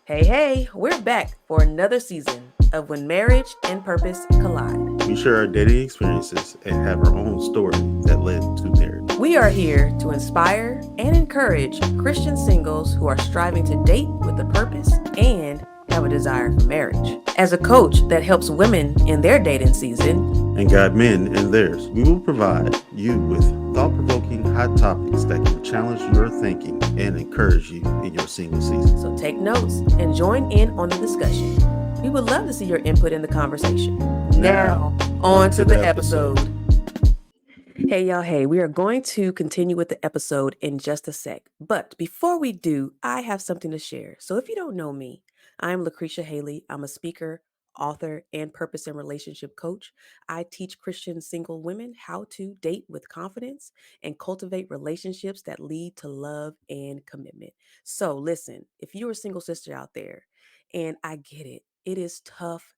Hey, we're back for another season of When Marriage and Purpose Collide. We share our dating experiences and have our own story that led to marriage. We are here to inspire and encourage Christian singles who are striving to date with a purpose and have a desire for marriage. As a coach that helps women in their dating season and guide men in theirs, we will provide you with thought provoking hot topics that can challenge your thinking and encourage you in your single season. So take notes and join in on the discussion. We would love to see your input in the conversation. Now on to the episode. Hey, y'all. Hey, we are going to continue with the episode in just a sec. But before we do, I have something to share. So if you don't know me, I'm Lucretia Haley. I'm a speaker, author, and purpose and relationship coach. I teach Christian single women how to date with confidence and cultivate relationships that lead to love and commitment. So listen, if you're a single sister out there, and I get it, it is tough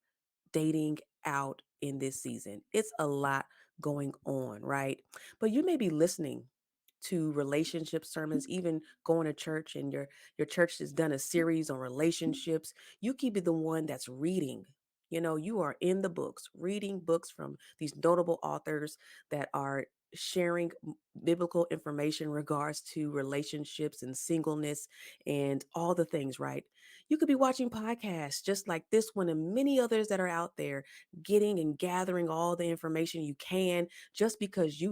dating out in this season. It's a lot going on, right? But you may be listening to relationship sermons, even going to church, and your church has done a series on relationships. You keep it the one that's reading. You are in the books, reading books from these notable authors that are sharing biblical information in regards to relationships and singleness and all the things, right? You could be watching podcasts just like this one and many others that are out there, getting and gathering all the information you can, just because you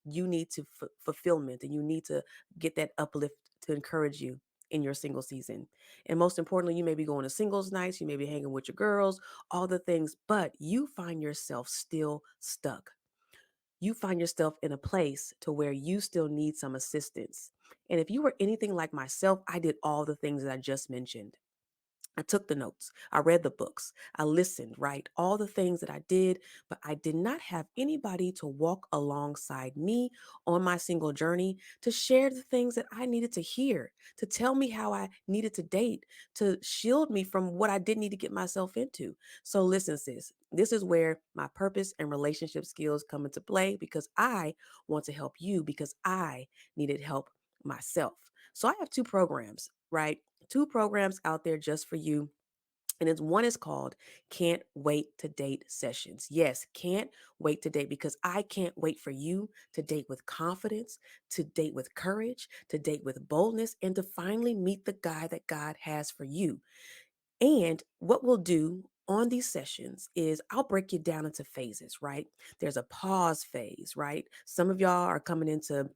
need to fulfillment and you need to get that uplift to encourage you in your single season. And most importantly, you may be going to singles nights, you may be hanging with your girls, all the things, but you find yourself still stuck. You find yourself in a place to where you still need some assistance. And if you were anything like myself, I did all the things that I just mentioned. I took the notes. I read the books. I listened, right? All the things that I did, but I did not have anybody to walk alongside me on my single journey to share the things that I needed to hear, to tell me how I needed to date, to shield me from what I didn't need to get myself into. So, listen, sis, this is where my purpose and relationship skills come into play because I want to help you because I needed help myself. So, I have two programs, right? Two programs out there just for you. And it's one is called Can't Wait to Date Sessions. Yes, can't wait to date because I can't wait for you to date with confidence, to date with courage, to date with boldness, and to finally meet the guy that God has for you. And what we'll do on these sessions is I'll break you down into phases, right? There's a pause phase, right? Some of y'all are coming into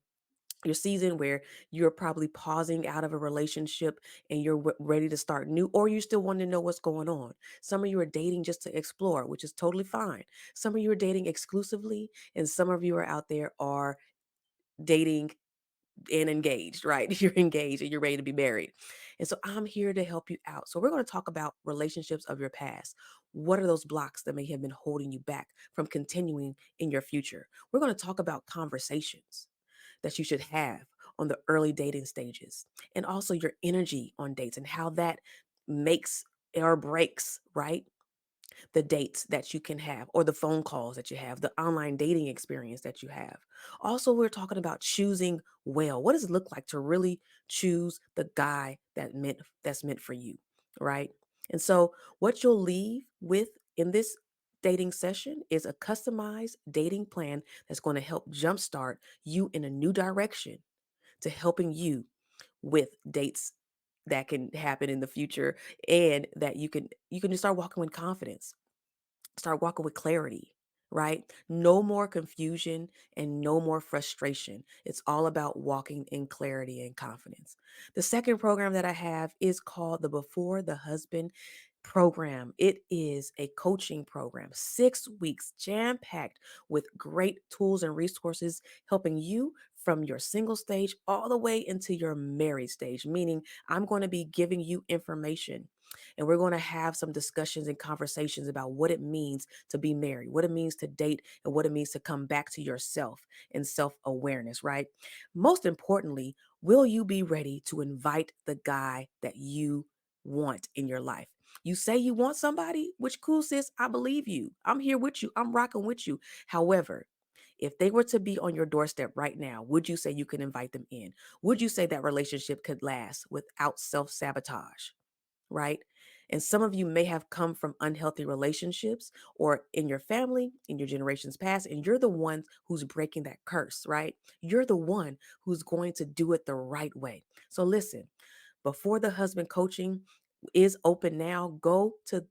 your season where you're probably pausing out of a relationship and you're ready to start new, or you still want to know what's going on. Some of you are dating just to explore, which is totally fine. Some of you are dating exclusively, and some of you are out there are dating and engaged, right? You're engaged and you're ready to be married. And so I'm here to help you out. So we're going to talk about relationships of your past. What are those blocks that may have been holding you back from continuing in your future? We're going to talk about conversations that you should have on the early dating stages, and also your energy on dates and how that makes or breaks, right? The dates that you can have, or the phone calls that you have, the online dating experience that you have. Also, we're talking about choosing well. What does it look like to really choose the guy that's meant for you, right? And so, what you'll leave with in this dating session is a customized dating plan that's going to help jumpstart you in a new direction to helping you with dates that can happen in the future, and that you can just start walking with confidence, start walking with clarity, right? No more confusion and no more frustration. It's all about walking in clarity and confidence. The second program that I have is called the Before the Husband program. It is a coaching program, 6 weeks, jam packed with great tools and resources, helping you from your single stage all the way into your married stage, meaning I'm going to be giving you information, and we're going to have some discussions and conversations about what it means to be married, what it means to date, and what it means to come back to yourself and self awareness, right? Most importantly, will you be ready to invite the guy that you want in your life? You say you want somebody, which cool, sis. I believe you. I'm here with you. I'm rocking with you. However, if they were to be on your doorstep right now, would you say you can invite them in? Would you say that relationship could last without self sabotage? right? And some of you may have come from unhealthy relationships or in your family, in your generations past, and you're the one who's breaking that curse, right? You're the one who's going to do it the right way. So listen, before the husband coaching is open now, go to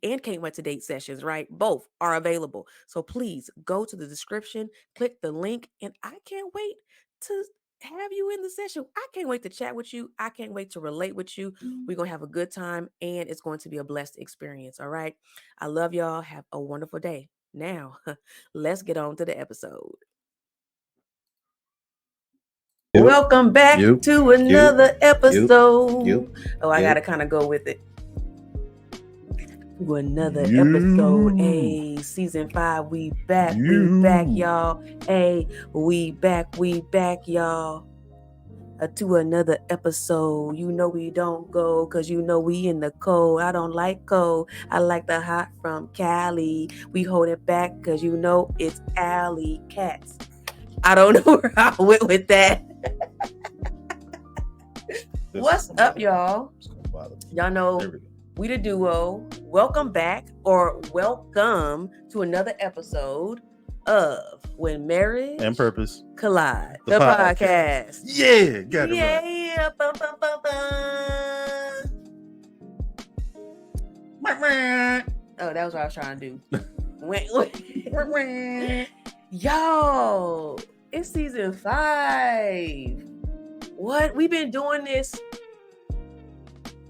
and can't wait to date sessions, right? Both are available. So please go to the description, click the link, and I can't wait to have you in the session. I can't wait to chat with you. I can't wait to relate with you. We're going to have a good time and it's going to be a blessed experience. All right. I love y'all. Have a wonderful day. Now, let's get on to the episode. Welcome back to another episode. I got to kind of go with it. To another episode. Hey, season 5. We back, y'all. Hey, we back, y'all. To another episode. You know we don't go because you know we in the cold. I don't like cold. I like the hot from Cali. We hold it back because you know it's alley cats. I don't know where I went with that. What's up, y'all? Y'all know we the duo. Welcome back or welcome to another episode of When Marriage and Purpose Collide, the podcast. Yeah, got it right. Yeah, bum, bum, bum, bum. Oh, that was what I was trying to do. Yo, it's season 5. What? We've been doing this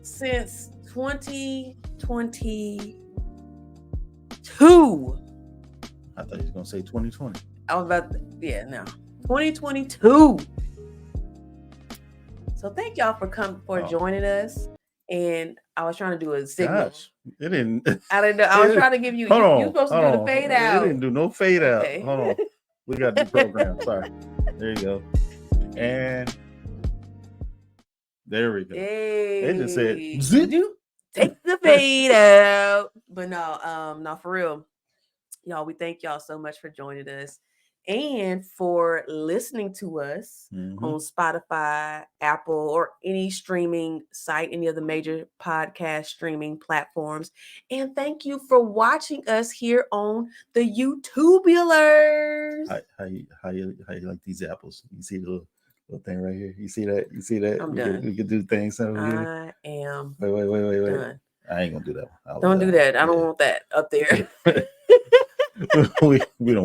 since 2022. I thought he was going to say 2020. I was about to, 2022. So thank y'all for joining us. And I was trying to do a signal. Gosh, it didn't. I didn't know. I was trying to give you. You're supposed to do the fade out. It didn't do no fade out. Hold on. We got the program. Sorry. There you go. And there we go. Hey. It just said zip. Take the fade out. But no, for real. Y'all, we thank y'all so much for joining us and for listening to us on Spotify, Apple, or any streaming site, any of the major podcast streaming platforms. And thank you for watching us here on the YouTubulars. How you like these apples? You see the little thing right here? You see that? I'm done. We could do things over here. I am Wait. done. I ain't gonna do that one. Don't do that. I don't want that up there. we don't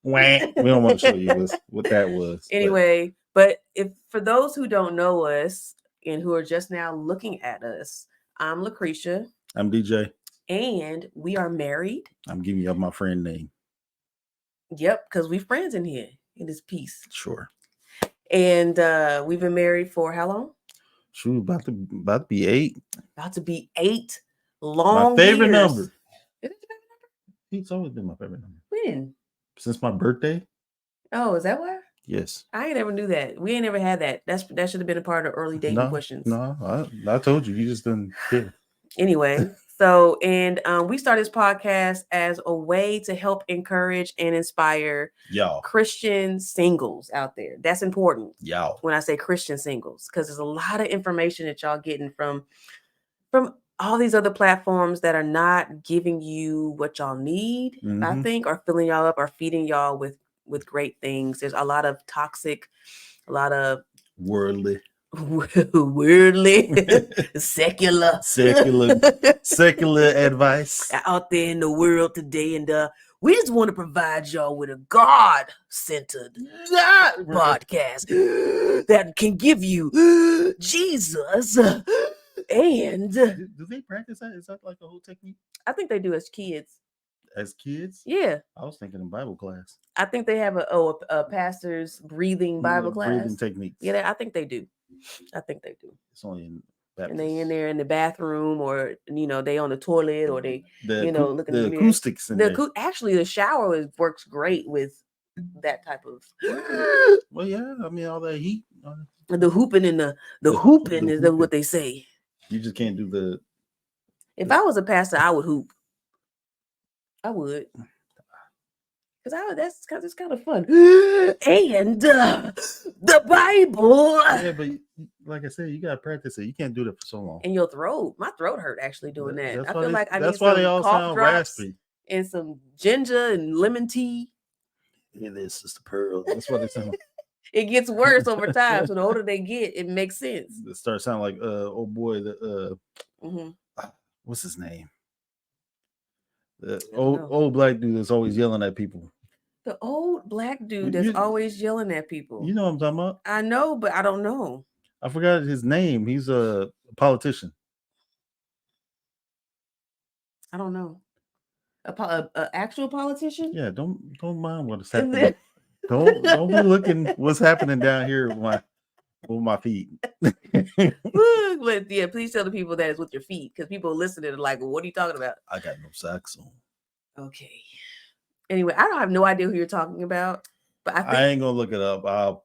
want to show you what that was. Anyway, but if for those who don't know us and who are just now looking at us, I'm Lucretia. I'm DJ. And we are married. I'm giving you my friend name. Yep, because we friends in here in this piece. Sure. And we've been married for how long? Shoot, about to be 8. About to be 8 long My favorite years. number. Is it your favorite number? It's always been my favorite number. When? Since my birthday. Oh, is that why? Yes. I ain't never knew that. We ain't never had that. That should have been a part of early dating questions. No, I told you. You just didn't care. Anyway, so we started this podcast as a way to help encourage and inspire y'all Christian singles out there. That's important. Y'all. When I say Christian singles, because there's a lot of information that y'all getting from all these other platforms that are not giving you what y'all need, I think, or filling y'all up or feeding y'all with great things. There's a lot of toxic, a lot of worldly, secular advice out there in the world today. And we just want to provide y'all with a God-centered podcast that can give you Jesus. And do they practice that? Is that like a whole technique? I think they do as kids. As kids? Yeah. I was thinking in Bible class. I think they have a pastor's breathing Bible class. Breathing techniques. Yeah, I think they do. It's only in Baptist. And they in there in the bathroom, or they on the toilet, or they looking the at the acoustics in there. Actually, the shower works great with that type of. Well, yeah, I mean all that heat. The hooping and the hooping is what they say. You just can't do the. If I was a pastor, I would hoop. I would. Because it's kind of fun. And the Bible. Yeah, but like I said, you gotta practice it. You can't do that for so long. And your throat. My throat hurt actually doing that. I feel like I need That's why they some all cough sound drops raspy. and some ginger and lemon tea. Yeah, this is the pearl. That's what they sound. It gets worse over time. So the older they get, it makes sense. It starts sounding like oh boy, Mm-hmm. What's his name? The old black dude that's always yelling at people. The old black dude that's always yelling at people. You know what I'm talking about? I know, but I don't know. I forgot his name. He's a politician. I don't know. A actual politician? Yeah, don't mind what's happening. Don't be looking what's happening down here with my feet. But yeah, please tell the people that it's with your feet, because people listening are like, well, what are you talking about? I got no socks on. Okay. Anyway, I don't have no idea who you're talking about, but I ain't gonna look it up. I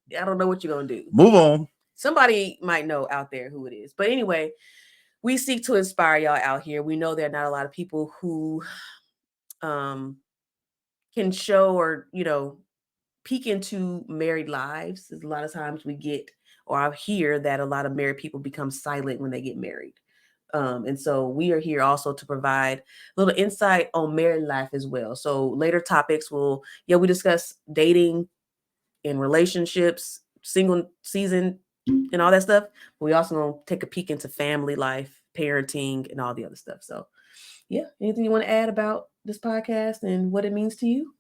don't know what you're gonna do. Move on. Somebody might know out there who it is. But anyway, we seek to inspire y'all out here. We know there are not a lot of people who can show or, peek into married lives. There's a lot of times we get, or I hear that a lot of married people become silent when they get married. And so we are here also to provide a little insight on married life as well. So later topics we discuss dating and relationships, single season and all that stuff. But we also gonna take a peek into family life, parenting, and all the other stuff. So yeah, anything you want to add about this podcast and what it means to you?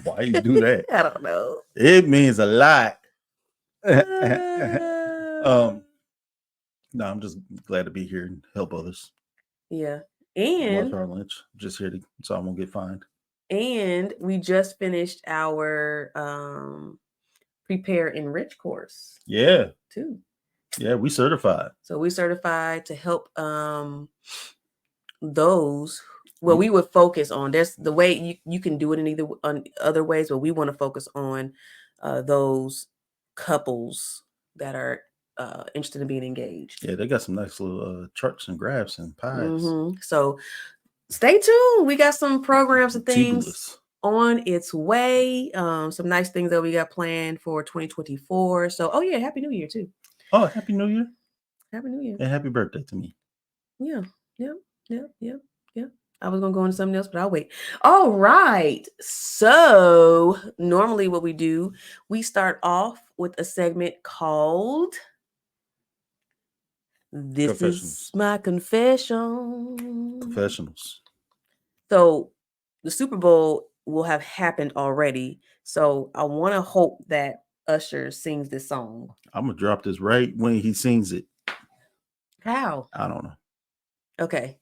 Why you do that? I don't know. It means a lot. No, I'm just glad to be here and help others. Yeah. And Martha Lynch, just here so I won't get fined. And we just finished our Prepare Enrich course. Yeah. Too. Yeah, we certified. So we certified to help those. Well, we would focus on there's the way you can do it on other ways, but we want to focus on those couples that are interested in being engaged. Yeah, they got some nice little charts and graphs and pies. Mm-hmm. So stay tuned. We got some programs and things on its way. Some nice things that we got planned for 2024. So, Happy New Year too. Oh, Happy New Year. Happy New Year. And happy birthday to me. Yeah. I was going to go into something else, but I'll wait. All right. So normally what we do, we start off with a segment called This is My Confession. Confessionals. So the Super Bowl will have happened already. So I want to hope that Usher sings this song. I'm going to drop this right when he sings it. How? I don't know. Okay.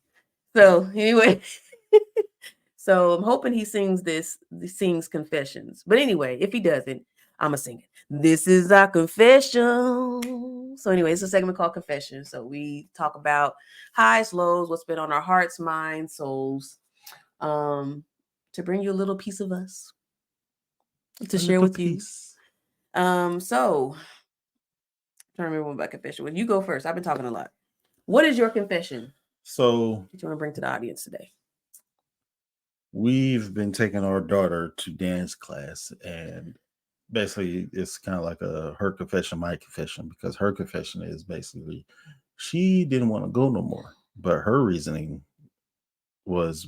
So anyway, so I'm hoping he sings sings Confessions. But anyway, if he doesn't, I'm going to sing it. This is our confession. So anyway, it's a segment called Confession. So we talk about highs, lows, what's been on our hearts, minds, souls, to bring you a little piece of us to share with you. So I'm trying to remember my confession. When you go first, I've been talking a lot. What is your confession? So what you want to bring to the audience today? We've been taking our daughter to dance class, and basically it's kind of like her confession, my confession, because her confession is basically she didn't want to go no more. But her reasoning was,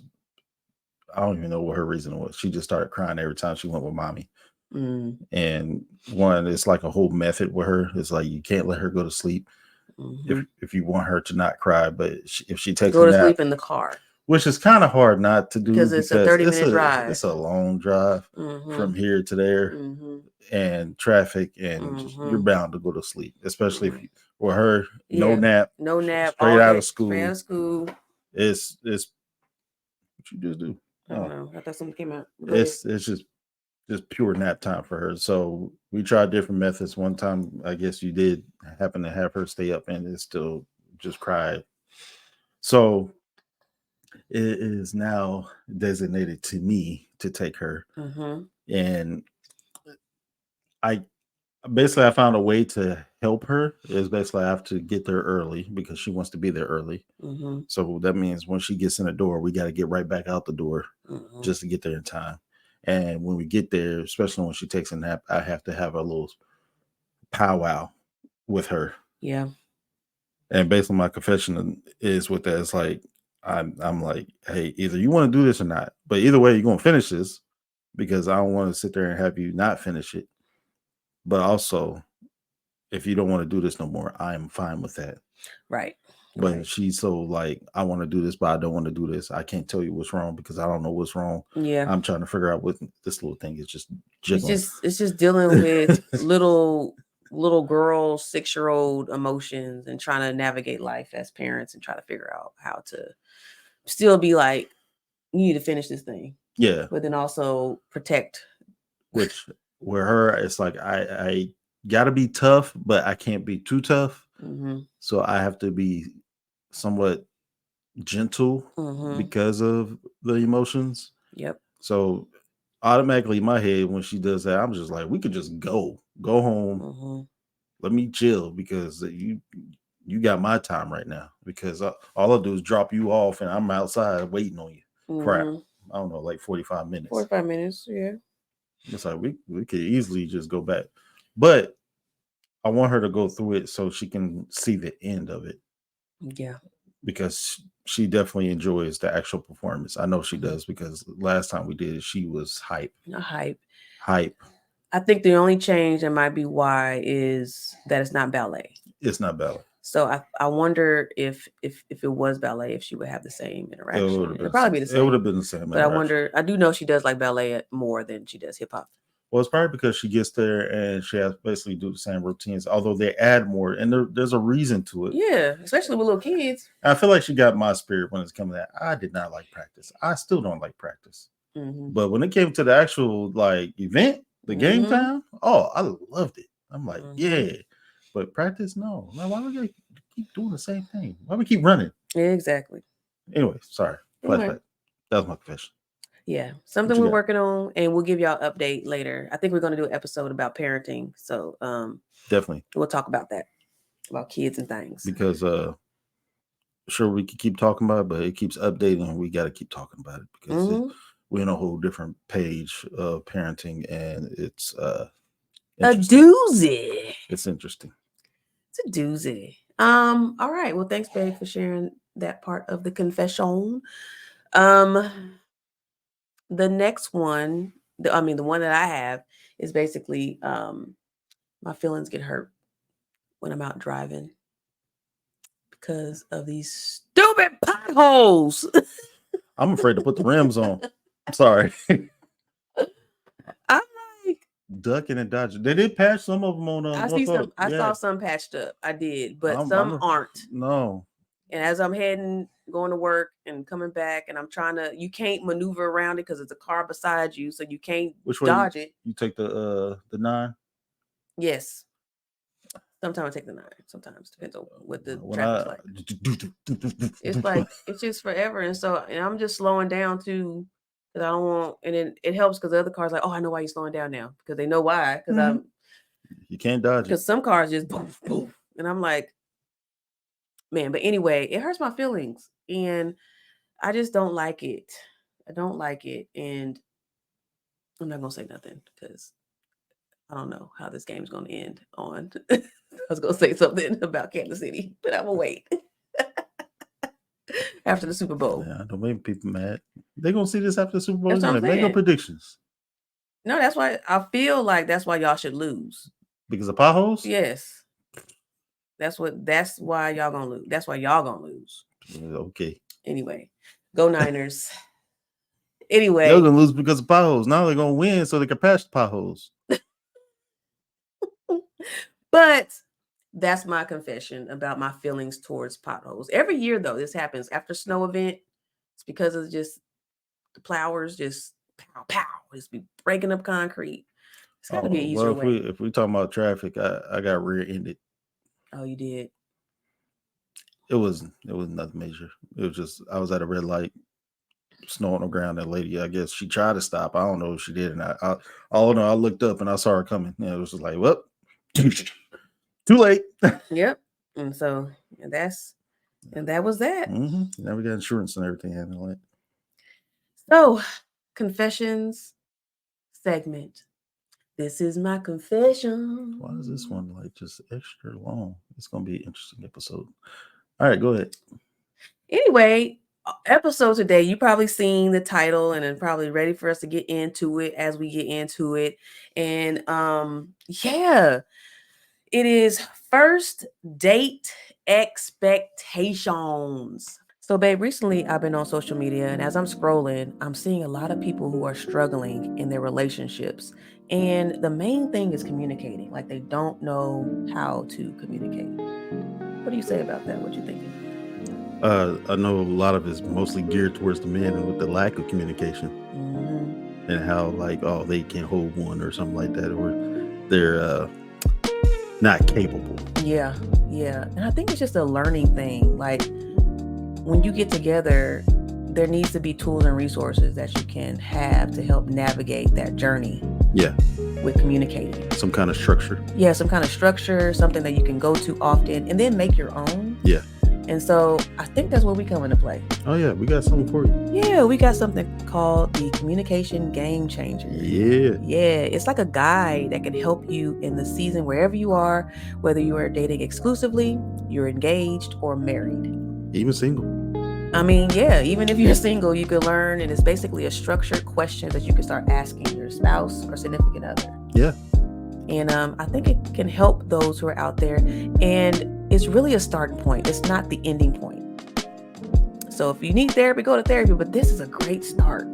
I don't even know what her reasoning was. She just started crying every time she went with mommy. And it's like a whole method with her. It's like you can't let her go to sleep if you want her to not cry. But if she takes go to sleep in the car, which is kind of hard not to do because it's a 30-minute drive. It's a long drive from here to there, and traffic, and you're bound to go to sleep, especially if with her no nap, straight out of school. It's what you just do. I don't know. I thought something came out. It's just pure nap time for her. So we tried different methods. One time, I guess you did happen to have her stay up and it still just cried. So it is now designated to me to take her. And basically I found a way to help her. Is basically I have to get there early because she wants to be there early. Mm-hmm. So that means when she gets in the door, we got to get right back out the door Mm-hmm. just to get there in time. And when we get there, especially when she takes a nap, I have to have a little powwow with her. Yeah. And basically, my confession is with that. It's like I'm like, hey, either you want to do this or not, but either way, you're gonna finish this because I don't want to sit there and have you not finish it. But also, if you don't want to do this no more, I am fine with that. Right. But Right. she's so like, I want to do this, but I don't want to do this. I can't tell you what's wrong because I don't know what's wrong. Yeah. I'm trying to figure out what this little thing is just It's jiggling. just dealing with little girl, 6-year-old emotions and trying to navigate life as parents and try to figure out how to still be like, you need to finish this thing. Yeah. But then also protect. Which with her, it's like I gotta be tough, but I can't be too tough. Mm-hmm. So I have to be somewhat gentle Mm-hmm. because of the emotions. Yep. So automatically in my head, when she does that, I'm just like, we could just go home. Mm-hmm. Let me chill because you got my time right now. Because all I do is drop you off and I'm outside waiting on you for Mm-hmm. I don't know, like 45 minutes. 45 minutes. Yeah. It's like we could easily just go back, but I want her to go through it so she can see the end of it. Yeah. Because she definitely enjoys the actual performance. I know she Mm-hmm. does because last time we did it, she was hype. Hype. I think the only change that might be why is that it's not ballet. It's not ballet. So I wonder if it was ballet, if she would have the same interaction. It'd probably be the same. It would have been the same. But I wonder. I do know she does like ballet more than she does hip hop. Well, it's probably because she gets there and she has to basically do the same routines, although they add more, and there's a reason to it. Yeah, especially with little kids. I feel like she got my spirit when it's coming to that. I did not like practice. I still don't like practice. Mm-hmm. But when it came to the actual like event, the game time, oh, I loved it. I'm like, yeah. But practice, no. Now, why do we keep doing the same thing? Why we keep running? Yeah, exactly. Anyway, sorry. Flashback. That was my confession. Yeah, something we're working on, and we'll give y'all an update later. I think we're going to do an episode about parenting, so definitely we'll talk about that, about kids and things. Because sure we could keep talking about it, but it keeps updating, and we got to keep talking about it because we're in a whole different page of parenting, and it's a doozy. It's interesting. It's a doozy. All right. Well, thanks, babe, for sharing that part of the confession. The next one, the one that I have is basically my feelings get hurt when I'm out driving because of these stupid potholes. I'm afraid to put the rims on. I'm sorry. I'm like ducking and dodging. They did patch some of them on. I saw some patched up. I did, but some aren't. No. And as I'm going to work and coming back, and I'm trying to, you can't maneuver around it because it's a car beside you, so you can't dodge it. You take the 9? Yes. Sometimes I take the 9. Sometimes depends on what the traffic's like. It's like it's just forever, and I'm just slowing down too because I don't want. And then it helps because the other cars like, oh, I know why you're slowing down now because they know why. Because you can't dodge it. Because some cars just poof poof, and I'm like, man. But anyway, it hurts my feelings, and I just don't like it. I don't like it, and I'm not gonna say nothing because I don't know how this game's gonna end on. I was gonna say something about Kansas City, but I'm gonna wait after the Super Bowl. Yeah, don't make people mad. They're gonna see this after the Super Bowl. That's what I'm saying. Make no predictions. No, that's why I feel like that's why y'all should lose. Because of potholes? Yes. That's why y'all gonna lose. That's why y'all gonna lose. Okay. Anyway, go Niners. Anyway. They're gonna lose because of potholes. Now they're gonna win so they can patch the potholes. But that's my confession about my feelings towards potholes. Every year, though, this happens after snow event. It's because of just the plowers just pow pow, just be breaking up concrete. It's got to be an easier way. If we talking about traffic, I got rear-ended. Oh, you did? It was nothing major. It was just I was at a red light, snow on the ground. That lady, I guess she tried to stop. I don't know if she did or not. I looked up and I saw her coming. And it was just like, whoop. Too late. Yep. And so that was that. Now we got insurance and everything handling it. So, confessions segment. This is my confession. Why is this one like just extra long? It's gonna be an interesting episode. All right, go ahead. Anyway, episode today, you probably seen the title and then probably ready for us to get into it as we get into it. And yeah, it is first date expectations. So, babe, recently I've been on social media, and as I'm scrolling, I'm seeing a lot of people who are struggling in their relationships. And the main thing is communicating. Like, they don't know how to communicate. What do you say about that? What you thinking? I know a lot of it's mostly geared towards the men and with the lack of communication and how like they can't hold one or something like that, or they're not capable. Yeah. And I think it's just a learning thing. Like, when you get together, there needs to be tools and resources that you can have to help navigate that journey. Yeah. With communicating. Some kind of structure. Yeah, some kind of structure, something that you can go to often and then make your own. Yeah. And so I think that's where we come into play. Oh yeah, we got something for you. Yeah, we got something called the Communication Game Changer. Yeah. It's like a guide that can help you in the season wherever you are, whether you are dating exclusively, you're engaged, or married. Even single. I mean, yeah, even if you're single, you can learn, and it's basically a structured question that you can start asking your spouse or significant other. Yeah. And I think it can help those who are out there. And it's really a starting point. It's not the ending point. So if you need therapy, go to therapy. But this is a great start.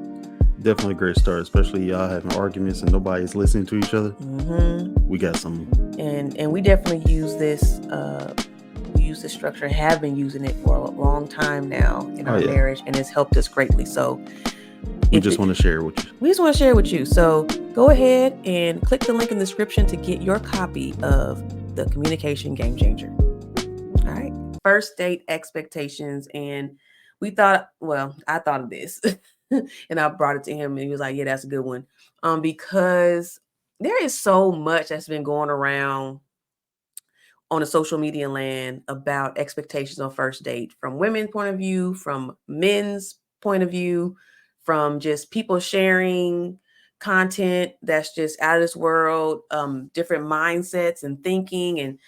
Definitely a great start, especially y'all having arguments and nobody's listening to each other. We got some. And we definitely use this. We use this structure, have been using it for a long time now in our marriage. And it's helped us greatly. So we just want to share it with you. We just want to share it with you. So go ahead and click the link in the description to get your copy of the Communication Game Changer. All right. First date expectations. And I thought of this and I brought it to him and he was like, yeah, that's a good one. Because there is so much that's been going around on the social media land about expectations on first date, from women's point of view, from men's point of view, from just people sharing content that's just out of this world, different mindsets and thinking. And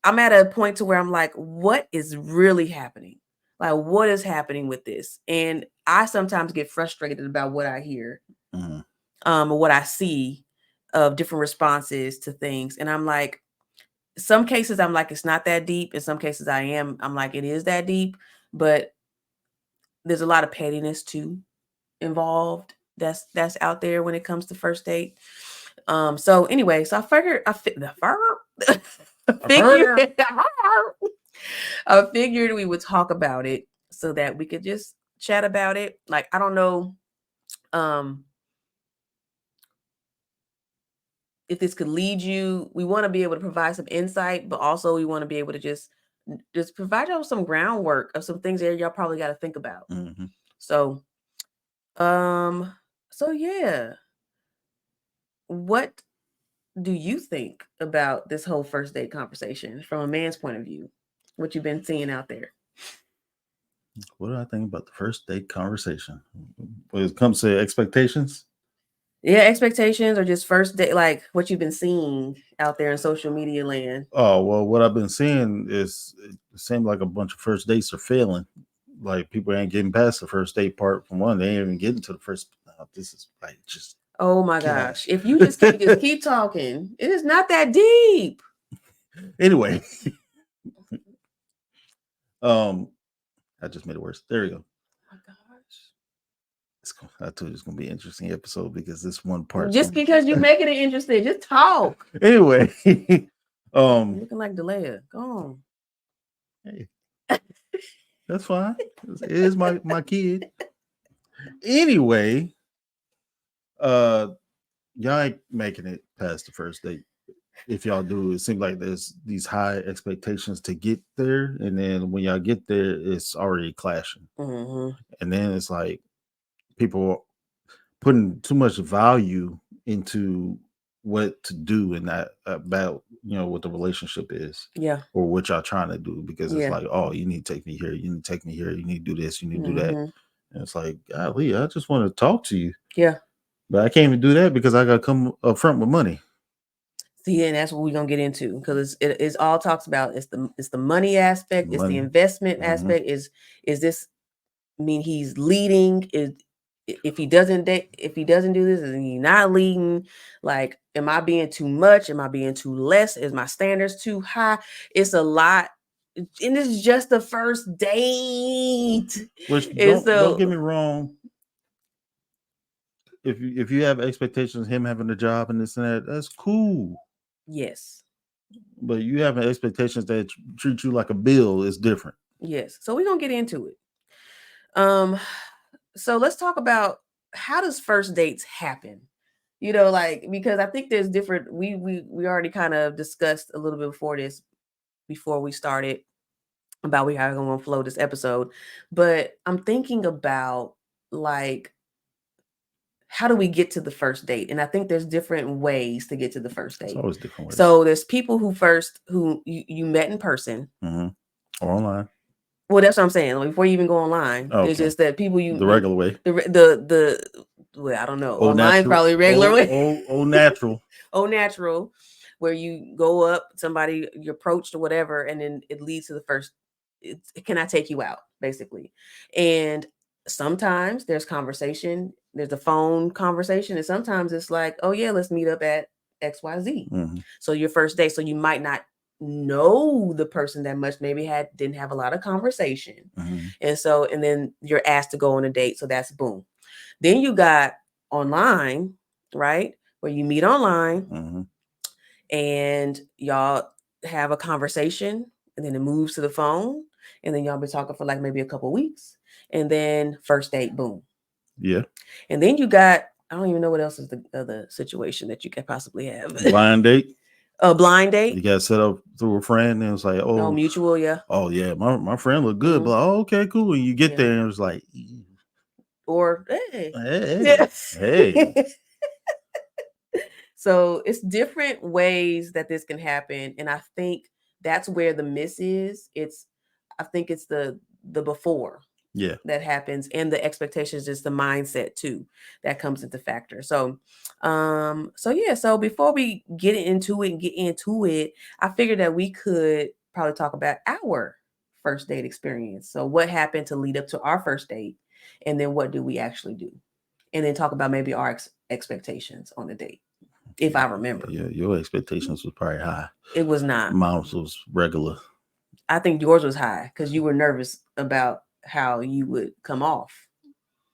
I'm at a point to where I'm like, what is really happening? Like, what is happening with this? And I sometimes get frustrated about what I hear, or what I see of different responses to things. And I'm like, some cases I'm like, it's not that deep. In some cases I'm like, it is that deep, but there's a lot of pettiness too involved that's out there when it comes to first date. So anyway, so I figured we would talk about it so that we could just chat about it. Like, I don't know if this could lead you. We want to be able to provide some insight, but also we want to be able to just provide y'all some groundwork of some things that y'all probably got to think about. So yeah. What do you think about this whole first date conversation from a man's point of view? What you've been seeing out there? What do I think about the first date conversation when it comes to expectations? Yeah, expectations, or just first date, like what you've been seeing out there in social media land. Oh, well, what I've been seeing is it seems like a bunch of first dates are failing. Like, people ain't getting past the first date part. For one, they ain't even getting to the first. This is like just. Oh my gosh! If you just keep talking, it is not that deep. Anyway, I just made it worse. There we go. Oh my gosh! I told you it's gonna be an interesting episode because this one part. Just because you're making it interesting, just talk. Anyway, looking like Delia. Go on. Hey, that's fine. It is my kid. Anyway, y'all ain't making it past the first date. If y'all do, it seems like there's these high expectations to get there, and then when y'all get there, it's already clashing. And then it's like people putting too much value into what to do in that about what the relationship is, or what y'all trying to do, because it's like, oh, you need to take me here, you need to take me here, you need to do this, you need to do that, and it's like, golly, I just want to talk to you, but I can't even do that because I got to come up front with money. See, and that's what we're gonna get into, because it's all talks about it's the money aspect, it's the investment aspect. Is this mean he's leading? If he doesn't do this, is he not leading? Like, am I being too much? Am I being too less? Is my standards too high? It's a lot, and it's just the first date. Which don't get me wrong. If you have expectations of him having a job and this and that, that's cool. Yes. But you having expectations that treat you like a bill is different. Yes. So we're gonna get into it. So let's talk about, how does first dates happen? Like, because I think there's different. We already kind of discussed a little bit before we started, about how we're gonna flow this episode. But I'm thinking about, like, how do we get to the first date? And I think there's different ways to get to the first date. It's always different ways. So there's people who you met in person, or online. Well, that's what I'm saying. Like, before you even go online, it's just that people the regular way. The well, I don't know. Online, probably regular way. Natural. Natural, where you go up, somebody you approached or whatever, and then it leads to the first. Can I take you out, basically? And sometimes there's conversation. There's a phone conversation, and sometimes it's like, oh yeah, let's meet up at XYZ. So your first date. So you might not know the person that much, maybe didn't have a lot of conversation, and then you're asked to go on a date. So that's boom. Then you got online, right, where you meet online, and y'all have a conversation, and then it moves to the phone, and then y'all be talking for like maybe a couple weeks, and then first date, boom. And then you got, I don't even know what else is the other situation that you could possibly have. Blind date. A blind date. You got set up through a friend, and it was like, oh, mutual, yeah. Oh yeah, my friend looked good, but okay, cool. And you get there, and it was like, or hey. So it's different ways that this can happen, and I think that's where the miss is. I think it's the before. That happens, and the expectations is the mindset too that comes into factor. So so before we get into it, I figured that we could probably talk about our first date experience. So what happened to lead up to our first date, and then what do we actually do, and then talk about maybe our expectations on the date, if I remember. Yeah, your expectations was probably high. It was not. Mine was regular. I think yours was high because you were nervous about how you would come off.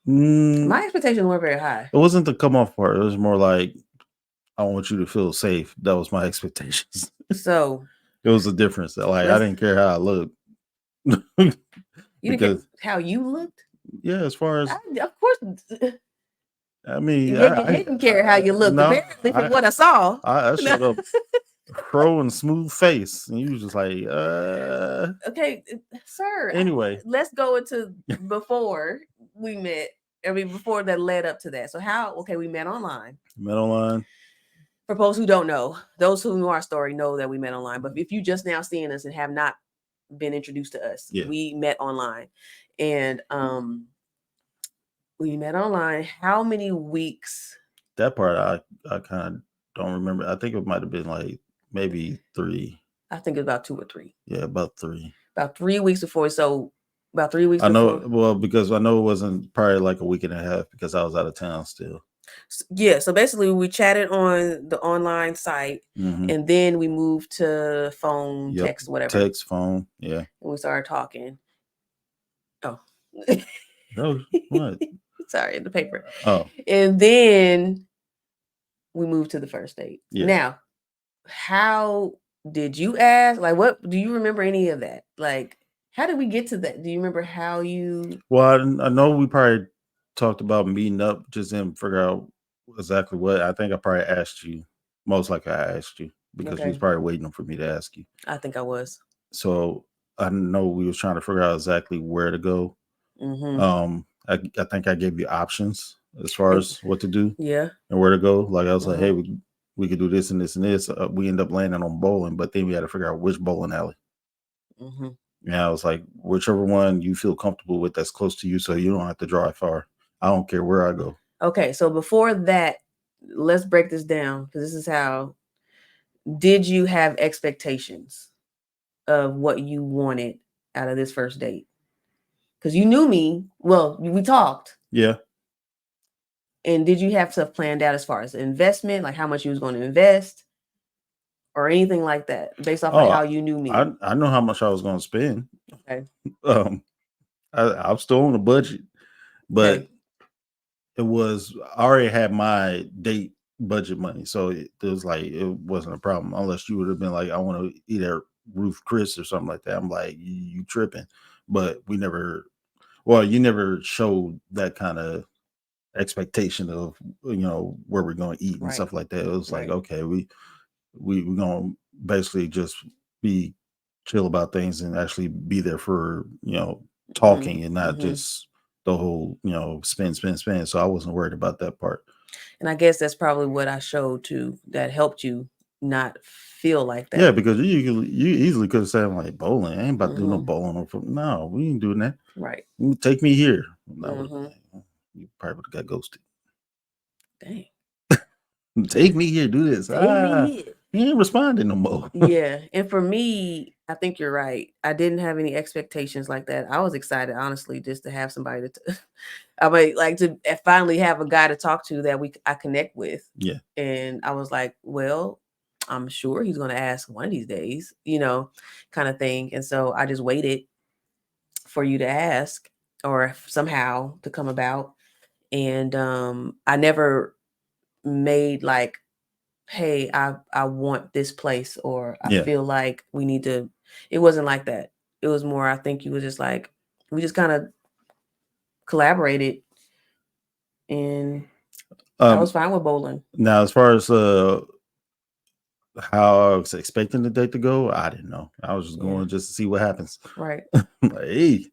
My expectations weren't very high. It wasn't the come off part. It was more like, I want you to feel safe. That was my expectations. So it was a difference. Like, I didn't care how I looked. You didn't care how you looked? Yeah, as far as, of course. I mean, you didn't care how you looked. No, apparently, from what I saw, I showed up crow and smooth face, and you was just like, okay, sir. Anyway, let's go into before we met. I mean, before that led up to that. So we met online. For those who don't know, those who know our story know that we met online. But if you just now seeing us and have not been introduced to us, we met online, and we met online. How many weeks? That part I kind of don't remember. I think it might have been like maybe 3. I think it was about 2 or 3. Yeah, about 3. About 3 weeks before. So about 3 weeks. I know. Well, because I know it wasn't probably like a week and a half because I was out of town still. Yeah. So basically, we chatted on the online site, and then we moved to phone, text, whatever. Text, phone. Yeah. And we started talking. Oh. No, what? Sorry, the paper. Oh. And then we moved to the first date. Yeah. Now, how did you ask? Like, what do you remember any of that? Like, how did we get to that? Do you remember how you? Well, I know we probably talked about meeting up, just didn't figure out exactly what. I think I probably asked you. Most likely I asked you because you was probably waiting for me to ask you. I think I was. So I know we was trying to figure out exactly where to go. I think I gave you options as far as what to do. Yeah. And where to go. Like, I was like, hey, we could do this and this and this. We end up landing on bowling, but then we had to figure out which bowling alley. Mm-hmm. Yeah, I was like, whichever one you feel comfortable with that's close to you, so you don't have to drive far. I don't care where I go. Okay, so before that, let's break this down because this is how. Did you have expectations of what you wanted out of this first date? Because you knew me. Well, we talked. Yeah. And did you have stuff planned out as far as investment, like how much you was going to invest or anything like that based off of how you knew me? I know how much I was going to spend. Okay. I'm still on a budget, but it was, I already had my date budget money. So it was like, it wasn't a problem unless you would have been like, I want to eat at Ruth Chris or something like that. I'm like, you tripping. But you never showed that kind of expectation of, where we're going to eat and stuff like that. It was like, okay, we're going to basically just be chill about things and actually be there for, talking and not just the whole, spin. So I wasn't worried about that part. And I guess that's probably what I showed too that helped you not feel like that. Yeah, because you easily could have said, like, bowling. I ain't about to do no bowling. No, we ain't doing that. Right. Take me here. You probably would have got ghosted. Dang. Take me here. Do this. Take me here. He ain't responding no more. Yeah. And for me, I think you're right. I didn't have any expectations like that. I was excited, honestly, just to have somebody I might like to finally have a guy to talk to that I connect with. Yeah. And I was like, well, I'm sure he's going to ask one of these days, kind of thing. And so I just waited for you to ask or somehow to come about. And I never made like, hey, I want this place, or I feel like we need to. It wasn't like that. It was more, I think you was just like, we just kind of collaborated, and I was fine with bowling. Now, as far as how I was expecting the date to go, I didn't know. I was just going just to see what happens. Right. Like, hey,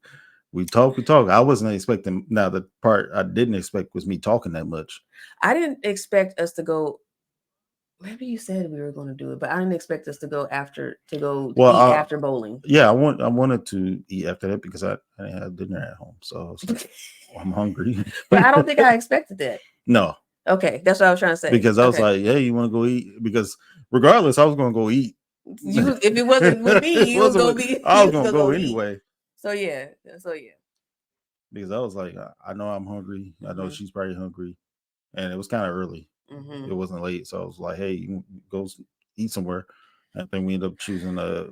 we talk. I wasn't expecting. Now, the part I didn't expect was me talking that much. I didn't expect us to go. Maybe you said we were going to do it, but I didn't expect us to go eat after bowling. Yeah, I wanted to eat after that because I didn't have dinner at home, so I was like, I'm hungry. But I don't think I expected that. No. Okay, that's what I was trying to say. Because I was like, hey, you want to go eat? Because regardless, I was going to go eat. If it wasn't with me, I was going to go anyway. So yeah. Because I was like, I know I'm hungry. I know she's probably hungry, and it was kind of early. It wasn't late, so I was like, hey, you go eat somewhere. I think we ended up choosing I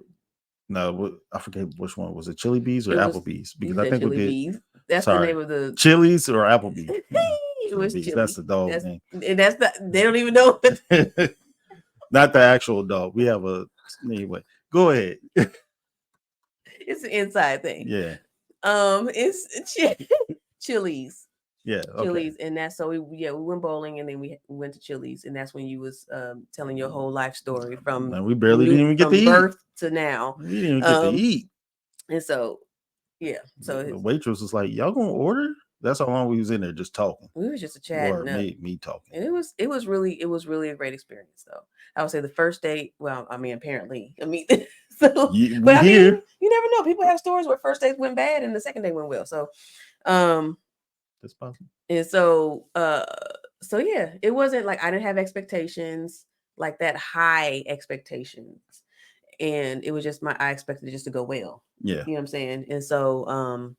forget which one was it, Chili Bees or Applebee's? Because I think Chili Bees. That's the name of the Chili's or Applebee's. It was Chili. That's the dog name. And they don't even know it. Not the actual dog. We have anyway. Go ahead. It's an inside thing. Yeah. It's Chili's. Yeah, okay. Chili's, and that's so we went bowling, and then we went to Chili's, and that's when you was telling your whole life story from. Man, we barely didn't even get to birth eat. To now. We didn't even get to eat. And so, yeah. So the waitress was like, "Y'all gonna order?" That's how long we was in there just talking. We was just chatting. Or me talking. And it was really a great experience, though. I would say the first date. Well, I mean, apparently, so. But you never know. People have stories where first dates went bad and the second date went well. So, that's possible. And so yeah, it wasn't like I didn't have expectations like that, high expectations, and it was just I expected it just to go well. Yeah, you know what I'm saying. And so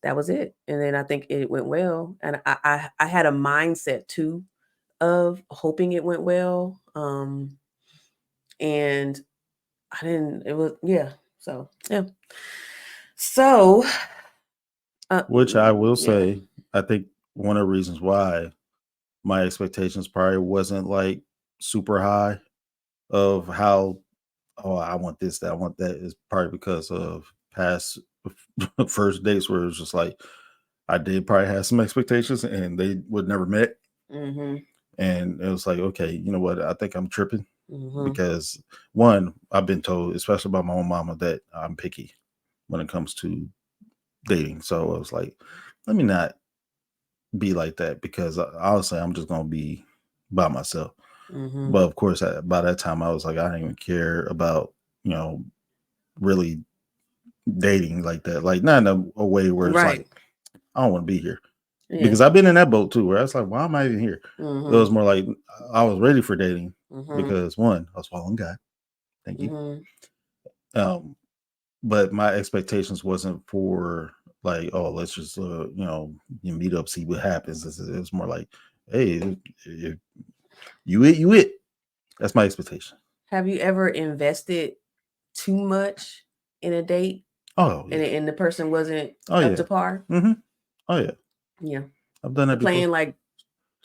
that was it. And then I think it went well, and I had a mindset too of hoping it went well. And I didn't. It was So yeah. So. Which I will say, I think one of the reasons why my expectations probably wasn't like super high of how, I want this, that I want that, is probably because of past first dates where it was just like, I did probably have some expectations and they would never met. And it was like, okay, you know what? I think I'm tripping because one, I've been told, especially by my own mama, that I'm picky when it comes to dating. So I was like, let me not be like that, because honestly, I'm just gonna be by myself. Mm-hmm. But of course, by that time, I was like, I didn't even care about, really dating like that. Like, not in a way where it's like, Right. I don't want to be here. Yeah. Because I've been in that boat too, where I was like, why am I even here? It Mm-hmm. was more like I was ready for dating Mm-hmm. because one, I was following God. Thank you. Mm-hmm. Um, but my expectations wasn't for like, oh, let's just you meet up, see what happens. It was more like, hey, if you it. That's my expectation. Have you ever invested too much in a date Oh yeah. and the person wasn't Oh up yeah. to par? Mm-hmm. Oh yeah. Yeah. I've done that before. Playing like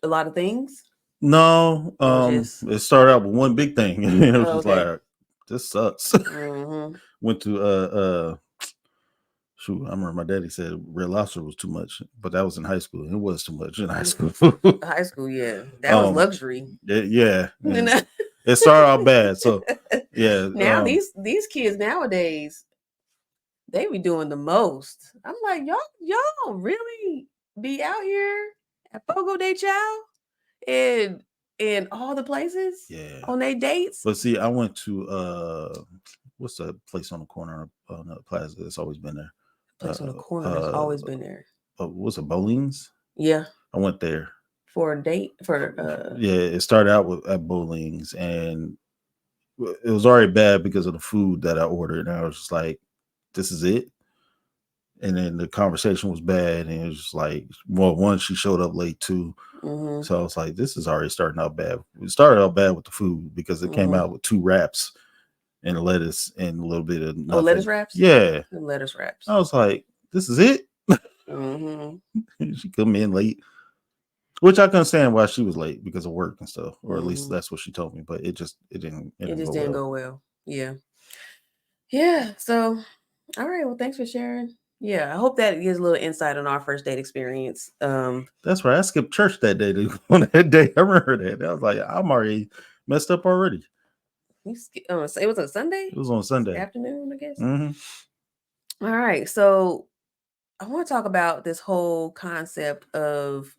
a lot of things? No, Or just it started out with one big thing, and it was oh, just okay. like, this sucks. Mm-hmm. Went to shoot, I remember my daddy said Red Lobster was too much, but that was in high school. It was too much in high school. High school, yeah. That was um, luxury. yeah, You and know? it started out bad. So yeah, Now these kids nowadays, they be doing the most. I'm like, y'all really be out here at Fogo de Chao and in all the places yeah. on their dates? But see, I went to what's that place on the corner of the plaza that's always been there? Place on the Uh, corner that's uh, always been there. what's it, Bowling's? Yeah, I went there. for a date for Yeah, it started out with at Bowling's, and it was already bad because of the food that I ordered. And I was just like, "This is it." And then the conversation was bad, and it was just like, well, one, she showed up late too, mm-hmm, so I was like, "This is already starting out bad." It started out bad with the food because it came mm-hmm. out with two wraps and lettuce and a little bit of Oh, lettuce nothing. wraps? Yeah, The lettuce wraps. I was like, "This is it." Mm-hmm. She come in late, which I can understand why she was late because of work and stuff, or at least Mm-hmm. that's what she told me. But it It didn't just go didn't well. go well. Yeah. Yeah. So all right. Well, thanks for sharing. Yeah, I hope that gives a little insight on our first date experience. That's right. I skipped church that day. On that day, I remember that. I was like, I'm already messed up already. It was a Sunday It was on Sunday. afternoon, I guess. Mm-hmm. All right. So I want to talk about this whole concept of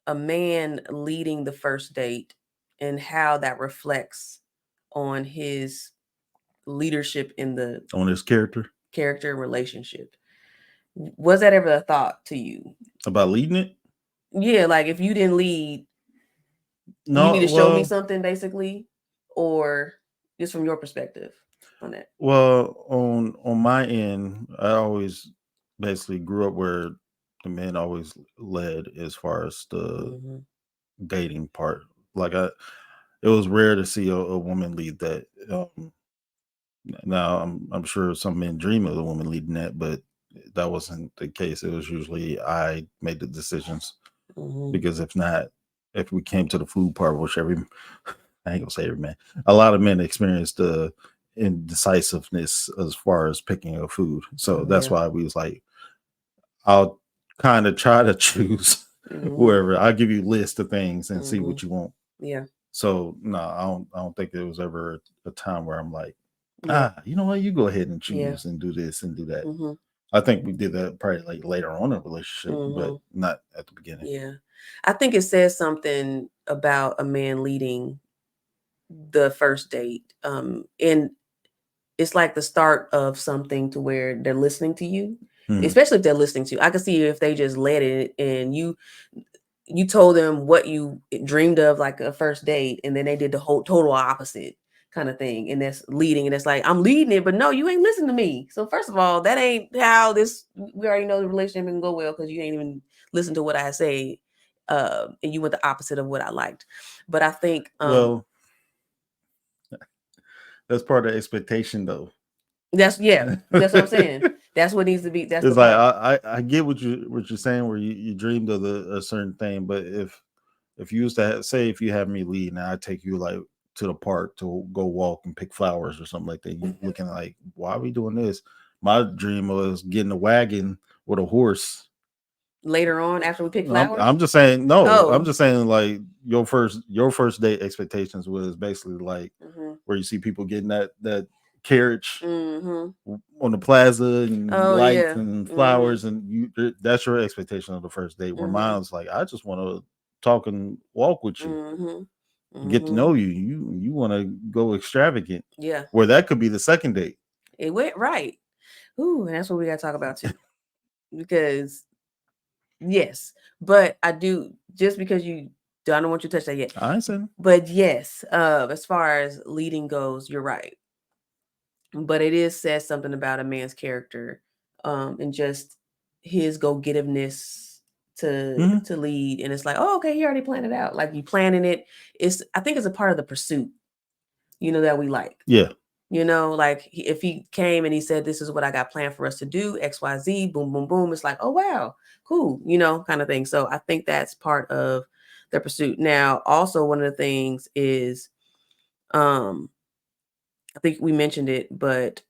a man leading the first date and how that reflects on his leadership in the On his character character relationship. Was that ever a thought to you? about leading it. Yeah, like if you didn't lead, you need No, to show me something basically, or just from your perspective on that. on my end, I always basically grew up where the men always led as far as the Mm-hmm. dating part. Like it was rare to see a woman lead that. Now I'm sure some men dream of the woman leading that, but that wasn't the case. It was usually I made the decisions Mm-hmm. because if not, if we came to the food part, which I ain't gonna say every man, a lot of men experience the indecisiveness as far as picking a food. So that's Yeah. why we was like, I'll kind of try to choose Mm-hmm. whoever. I'll give you a list of things and see Mm-hmm. what you want. Yeah. So no, I don't think there was ever a time where I'm like, Yeah. you know what, you go ahead and Yeah. choose and do this and do that. Mm-hmm. I think we did that probably like later on in a relationship, but Mm-hmm. not at the beginning. Yeah. I think it says something about a man leading the first date. And it's like the start of something to where they're listening to you, Hmm. especially if they're listening to you. I can see if they just led it and you told them what you dreamed of like a first date, and then they did the whole total opposite kind of thing, and that's leading, and it's like, I'm leading it, but no, you ain't listening to me. So first of all, that ain't how this, we already know the relationship can go well because you ain't even listen to what I say, and you went the opposite of what I liked. But I think Well, that's part of the expectation, though. that's, yeah, that's what I'm It's saying. That's what needs to be, that's the like part. I get what you're saying, where you dreamed of a certain thing, but if you used to say if you have me lead, and I take you like to the park to go walk and pick flowers or something like that, you looking like, why are we doing this? My dream was getting a wagon with a horse. Later on after we pick I'm flowers. just saying no. I'm Oh. just saying like your first date expectations was basically like Mm-hmm. where you see people getting that carriage Mm-hmm. on the plaza and Oh lights yeah. and Mm-hmm. flowers, and that's your expectation of the first date. Where Mm-hmm. mine's like, I just want to talk and walk with you. Mm-hmm. get to Mhm. know you. You want to go extravagant, Yeah, where that could be the second date. it went right. Ooh, and that's what we got to talk about too. Because yes, but I do, just because you, I don't want you to touch that yet. I ain't saying. But yes, as far as leading goes, you're right. But it is says something about a man's character, and just his go-getiveness Mhm. to lead. And it's like, oh, okay, he already planned it out. Like, you planning it. I think it's a part of the pursuit, that we like. Yeah. Like, if he came and he said, this is what I got planned for us to do, XYZ, boom, boom, boom. It's like, oh, wow, cool, kind of thing. So I think that's part of the pursuit. Now, also, one of the things is, I think we mentioned it, but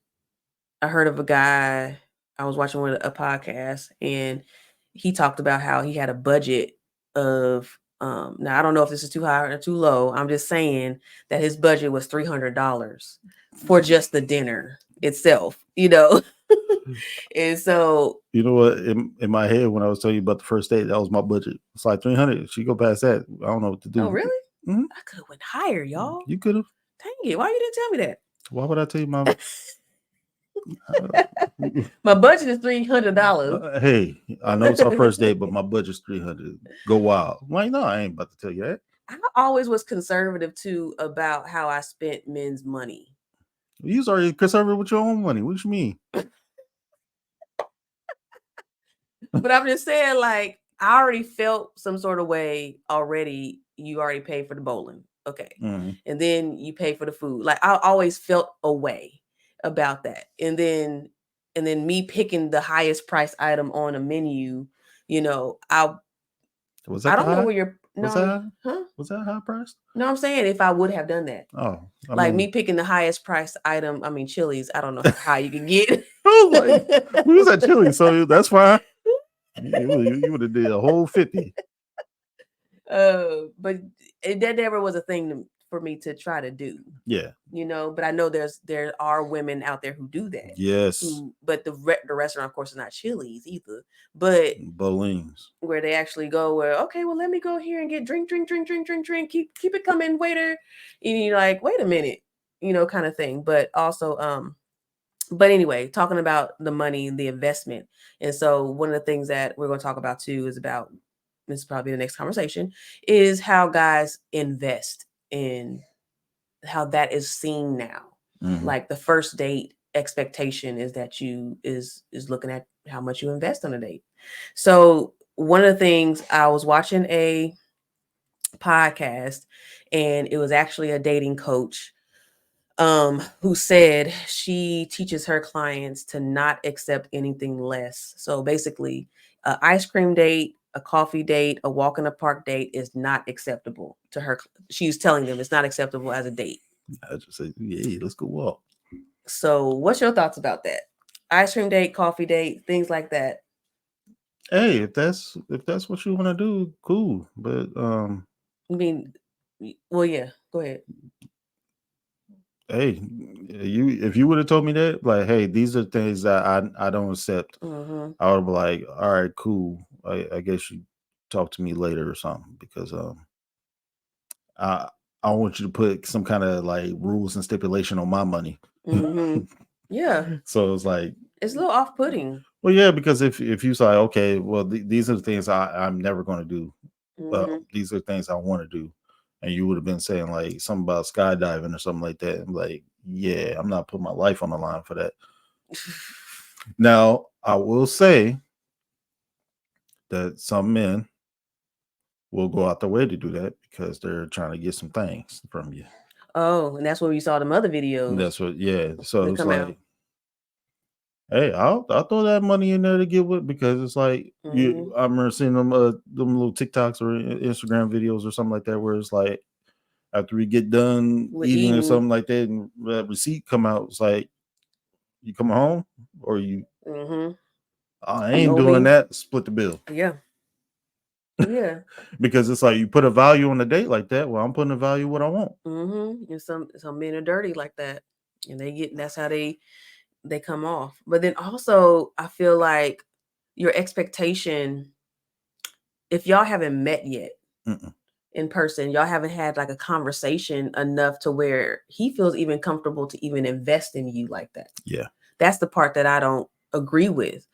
I heard of a guy, I was watching a podcast, and he talked about how he had a budget of, now I don't know if this is too high or too low. I'm just saying that his budget was $300 for just the dinner itself. And so, You know what? In my head, when I was telling you about the first date, that was my budget. It's like 300. She go past that, I don't know what to do. oh, really? Mhm. I could have went higher, y'all. You could have. Dang it. Why you didn't tell me that? Why would I tell you my? My budget is $300. Hey, I know it's our first date, but my budget's 300. Go wild. Like, no, I ain't about to tell you that. I always was conservative too about how I spent men's money. You was already conservative with your own money. What you mean? But I'm just saying, like, I already felt some sort of way already. You already paid for the bowling. Okay. Mm-hmm. And then you pay for the food. Like, I always felt a way about that. And then me picking the highest price item on a menu, I Was that don't know high? where you're, Was no, that huh? was that high priced? No, I'm saying if I would have done that. Oh, I Like, mean, me picking the highest price item, I mean, Chili's, I don't know how you can get. I was like, we was at Chili, so that's fine. You would have did a whole 50. But that never was a thing for me to try to do. Yeah. But I know there are women out there who do that. Yes. But the restaurant, of course, is not Chili's either. But Bowlings. where they actually go, where, okay, well, let me go here and get drink. Keep it coming, waiter. And you're like, wait a minute, kind of thing. But also, but anyway, talking about the money, the investment. And so one of the things that we're going to talk about too is about, this is probably the next conversation, is how guys invest in how that is seen now. Mm-hmm. Like, the first date expectation is that you is looking at how much you invest on a date. So one of the things, I was watching a podcast, and it was actually a dating coach, who said she teaches her clients to not accept anything less. So basically, an ice cream date, a coffee date, a walk in the park date is not acceptable to her. She's telling them it's not acceptable as a date. I just say, yeah, let's go walk. So what's your thoughts about that? Ice cream date, coffee date, things like that. Hey, if that's what you want to do, cool. But I mean, well, yeah, go ahead. hey, if you would have told me that, like, hey, these are things that I don't accept, Mm-hmm. I would be like, all right, cool. I guess you talk to me later or something, because I I want you to put some kind of like rules and stipulation on my money. Mm-hmm. Yeah, So it's like, it's a little off-putting. well, yeah, because if you say, okay, well, these are the things I'm never going to do. Mm-hmm. These are things I want to do, and you would have been saying like something about skydiving or something like that. I'm like, yeah, I'm not putting my life on the line for that. Now, I will say that some men will go out their way to do that because they're trying to get some things from you. Oh, and that's where we saw them other videos. And that's what, yeah. So They it's come like, out. hey, I'll throw that money in there to get with, because it's like, Mm-hmm. I remember seeing them little TikToks or Instagram videos or something like that, where it's like, after we get done With eating or eating. something like that, and that receipt come out, it's like, you come home, or you, Mm-hmm. I ain't Know doing me. that. Split the bill. Yeah. Yeah. Because it's like, you put a value on a date like that. Well, I'm putting a value what I want. Mm-hmm. And some men are dirty like that, and that's how they come off. But then also, I feel like your expectation, if y'all haven't met yet, Mm-mm. in person. Y'all haven't had like a conversation enough to where he feels even comfortable to even invest in you like that. Yeah. That's the part that I don't agree with.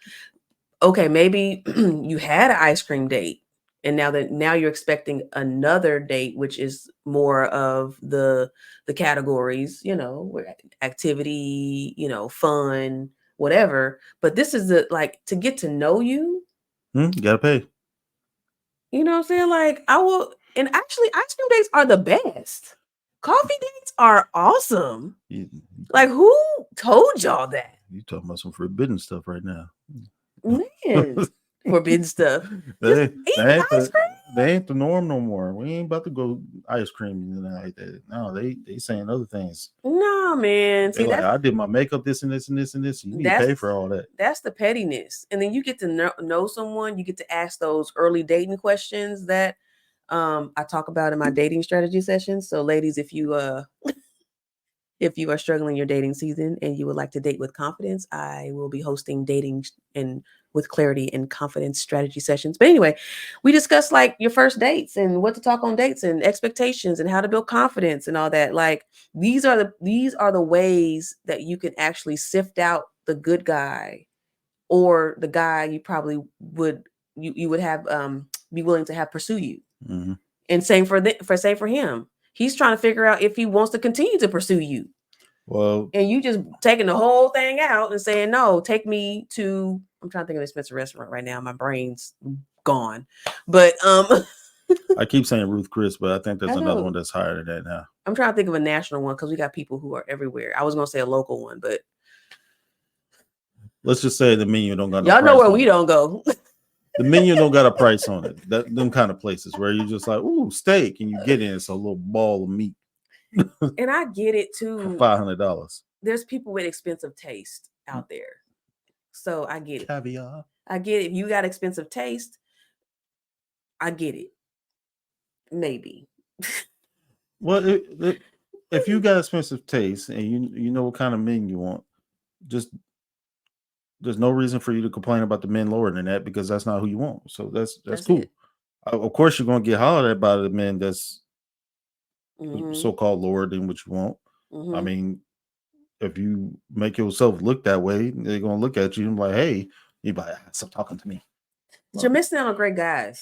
Okay, maybe you had an ice cream date, and now you're expecting another date, which is more of the categories, activity, fun, whatever. But this is like to get to know you. You gotta pay. You know what I'm saying? Like I will, and actually, ice cream dates are the best. Coffee dates are awesome. Like who told y'all that? You talking about some forbidden stuff right now. Man, forbidden stuff. They Just ice cream. They ain't the norm no more. We ain't about to go ice cream and like that. No, they saying other things. No, man. See, like, I did my makeup, this and this and this and this. You need to pay for all that. That's the pettiness. And then you get to know someone. You get to ask those early dating questions that I talk about in my dating strategy sessions. So, ladies, if you if you are struggling your dating season and you would like to date with confidence, I will be hosting dating and with clarity and confidence strategy sessions. But anyway, we discussed like your first dates and what to talk on dates and expectations and how to build confidence and all that. Like these are the ways that you can actually sift out the good guy or the guy you probably would you would have be willing to have pursue you. Mm-hmm. And same for him. He's trying to figure out if he wants to continue to pursue you. Well, and you just taking the whole thing out and saying, no, take me to, I'm trying to think of an expensive restaurant right now. My brain's gone. But I keep saying Ruth Chris, but I think there's another one that's higher than that now. I'm trying to think of a national one because we got people who are everywhere. I was going to say a local one, but let's just say the menu don't got no y'all price know where on we it. don't go. The menu don't got a price on it. Them kind of places where you just like, ooh, steak, and you get in, it's a little ball of meat. And I get it too. For $500. There's people with expensive taste out there. So I get it. Caviar. I get it. If you got expensive taste, I get it. Maybe. Well, if you got expensive taste and you know what kind of men you want, just there's no reason for you to complain about the men lower than that because that's not who you want. So that's cool. Of course, you're gonna get hollered at by the men that's so-called lower than what you want. Mm-hmm. I mean, if you make yourself look that way, they're gonna look at you and be like, "Hey, you like stop talking to me." But you're missing out on great guys.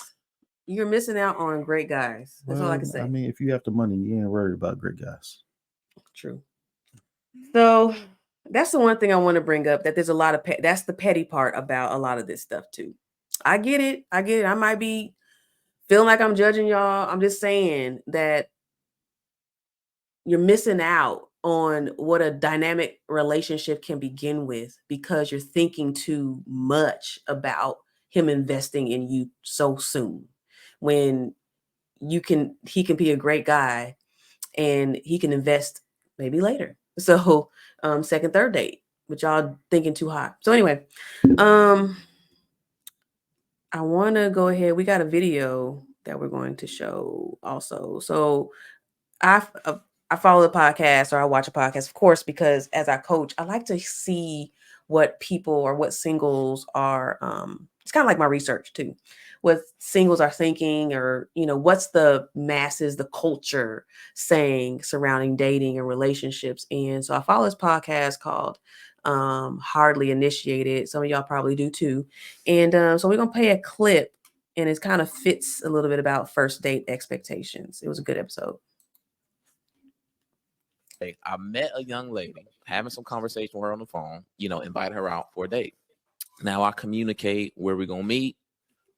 You're missing out on great guys. That's all I can say. I mean, if you have the money, you ain't worried about great guys. True. So that's the one thing I want to bring up, that there's a lot of that's the petty part about a lot of this stuff too. I get it. I might be feeling like I'm judging y'all. I'm just saying that you're missing out on what a dynamic relationship can begin with because you're thinking too much about him investing in you so soon, when he can be a great guy and he can invest maybe later. So second, third date, but y'all thinking too hot. So anyway, I want to go ahead. We got a video that we're going to show also. So I follow the podcast, or I watch a podcast, of course, because as I coach, I like to see what people or what singles are. It's kind of like my research too. What singles are thinking, or, what's the masses, the culture saying surrounding dating and relationships. And so I follow this podcast called Hardly Initiated. Some of y'all probably do too. And so we're going to play a clip, and it kind of fits a little bit about first date expectations. It was a good episode. I met a young lady, having some conversation with her on the phone, invite her out for a date. Now I communicate where we're going to meet,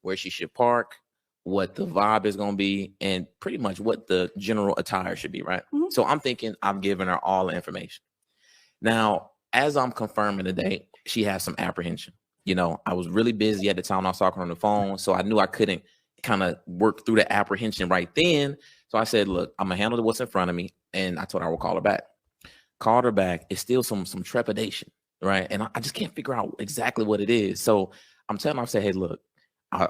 where she should park, what the vibe is going to be, and pretty much what the general attire should be, right? Mm-hmm. So I'm thinking I'm giving her all the information. Now, as I'm confirming the date, she has some apprehension. I was really busy at the time I was talking on the phone, so I knew I couldn't kind of work through the apprehension right then. So I said, look, I'm going to handle what's in front of me. And I told her I would call her back. Called her back. It's still some trepidation, right? And I just can't figure out exactly what it is. So I'm telling her, I say, hey, look, I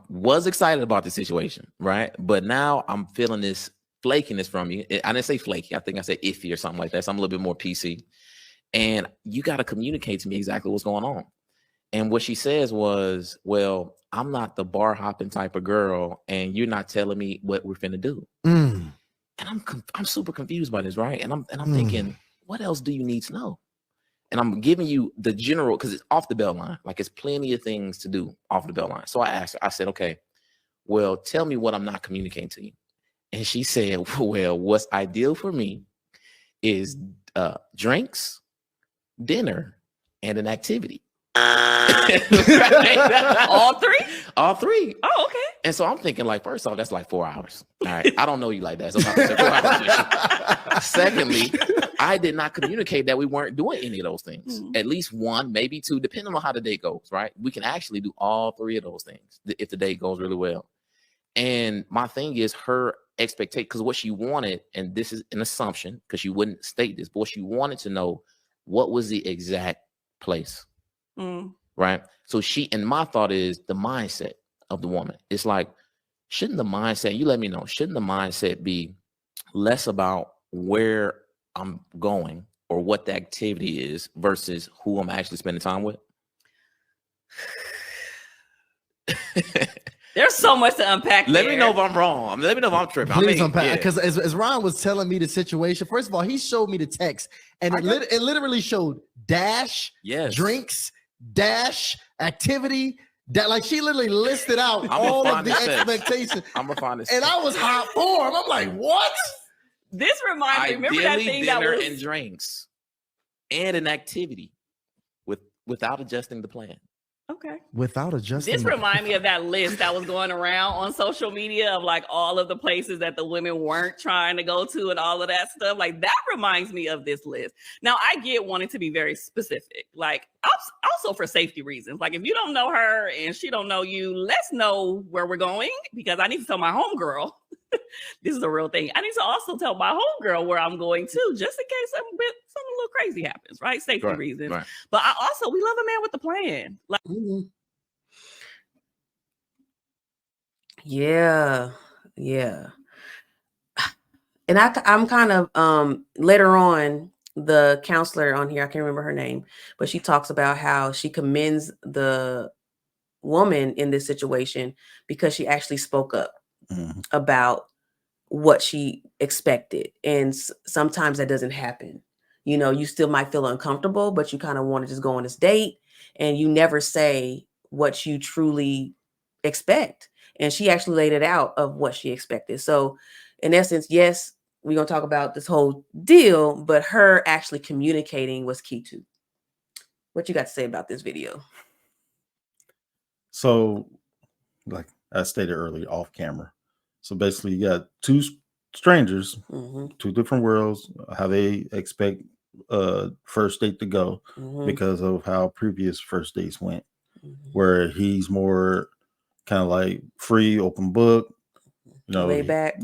was excited about the situation, right? But now I'm feeling this flakiness from you. I didn't say flaky. I think I said iffy or something like that. So I'm a little bit more PC. And you got to communicate to me exactly what's going on. And what she says was, well, I'm not the bar hopping type of girl, and you're not telling me what we're finna do. Mm. And I'm super confused by this, right? And I'm thinking, what else do you need to know? And I'm giving you the general, because it's off the bell line. Like, it's plenty of things to do off the bell line. So I asked her, I said, okay, well, tell me what I'm not communicating to you. And she said, well, what's ideal for me is drinks, dinner, and an activity. All three? All three. Oh, okay. And so I'm thinking, like, first off, that's like 4 hours. All right. I don't know you like that. So I'm not gonna say 4 hours. Secondly, I did not communicate that we weren't doing any of those things. At least one, maybe two, depending on how the date goes, right? We can actually do all three of those things if the date goes really well. And my thing is her expectation, because what she wanted, and this is an assumption because she wouldn't state this, but what she wanted to know, what was the exact place, right? So and my thought is the mindset of the woman. It's like, shouldn't the mindset, you let me know, shouldn't the mindset be less about where I'm going or what the activity is versus who I'm actually spending time with? There's so much to unpack. Let me know if I'm wrong. Let me know if I'm tripping. Please unpack, because as Ron was telling me the situation, first of all, he showed me the text, and it literally showed dash, drinks, dash, activity. That, like, she literally listed out all of the expectations. I'm gonna find this, and I was hot for him. I'm like, what? This reminds me. Remember that thing that was and drinks and an activity without adjusting the plan. Okay. Without adjusting. This reminds me of that list that was going around on social media of like all of the places that the women weren't trying to go to and all of that stuff. Like, that reminds me of this list. Now, I get wanting to be very specific, like also for safety reasons. Like, if you don't know her and she don't know you, let's know where we're going, because I need to tell my homegirl. This is a real thing. I need to also tell my homegirl where I'm going to, just in case something a little crazy happens, right? Safety reasons. Right. But we love a man with a plan. Like, yeah. And I'm kind of later on, the counselor on here, I can't remember her name, but she talks about how she commends the woman in this situation because she actually spoke up about what she expected. And sometimes that doesn't happen. You know, you still might feel uncomfortable, but you kind of want to just go on this date and you never say what you truly expect. And she actually laid it out of what she expected. So in essence, yes, we're going to talk about this whole deal, but her actually communicating was key too. What you got to say about this video? So, like I stated earlier, off camera. So basically, you got two strangers, two different worlds, how they expect first date to go because of how previous first dates went, where he's more kind of like free, open book, you know, lay back.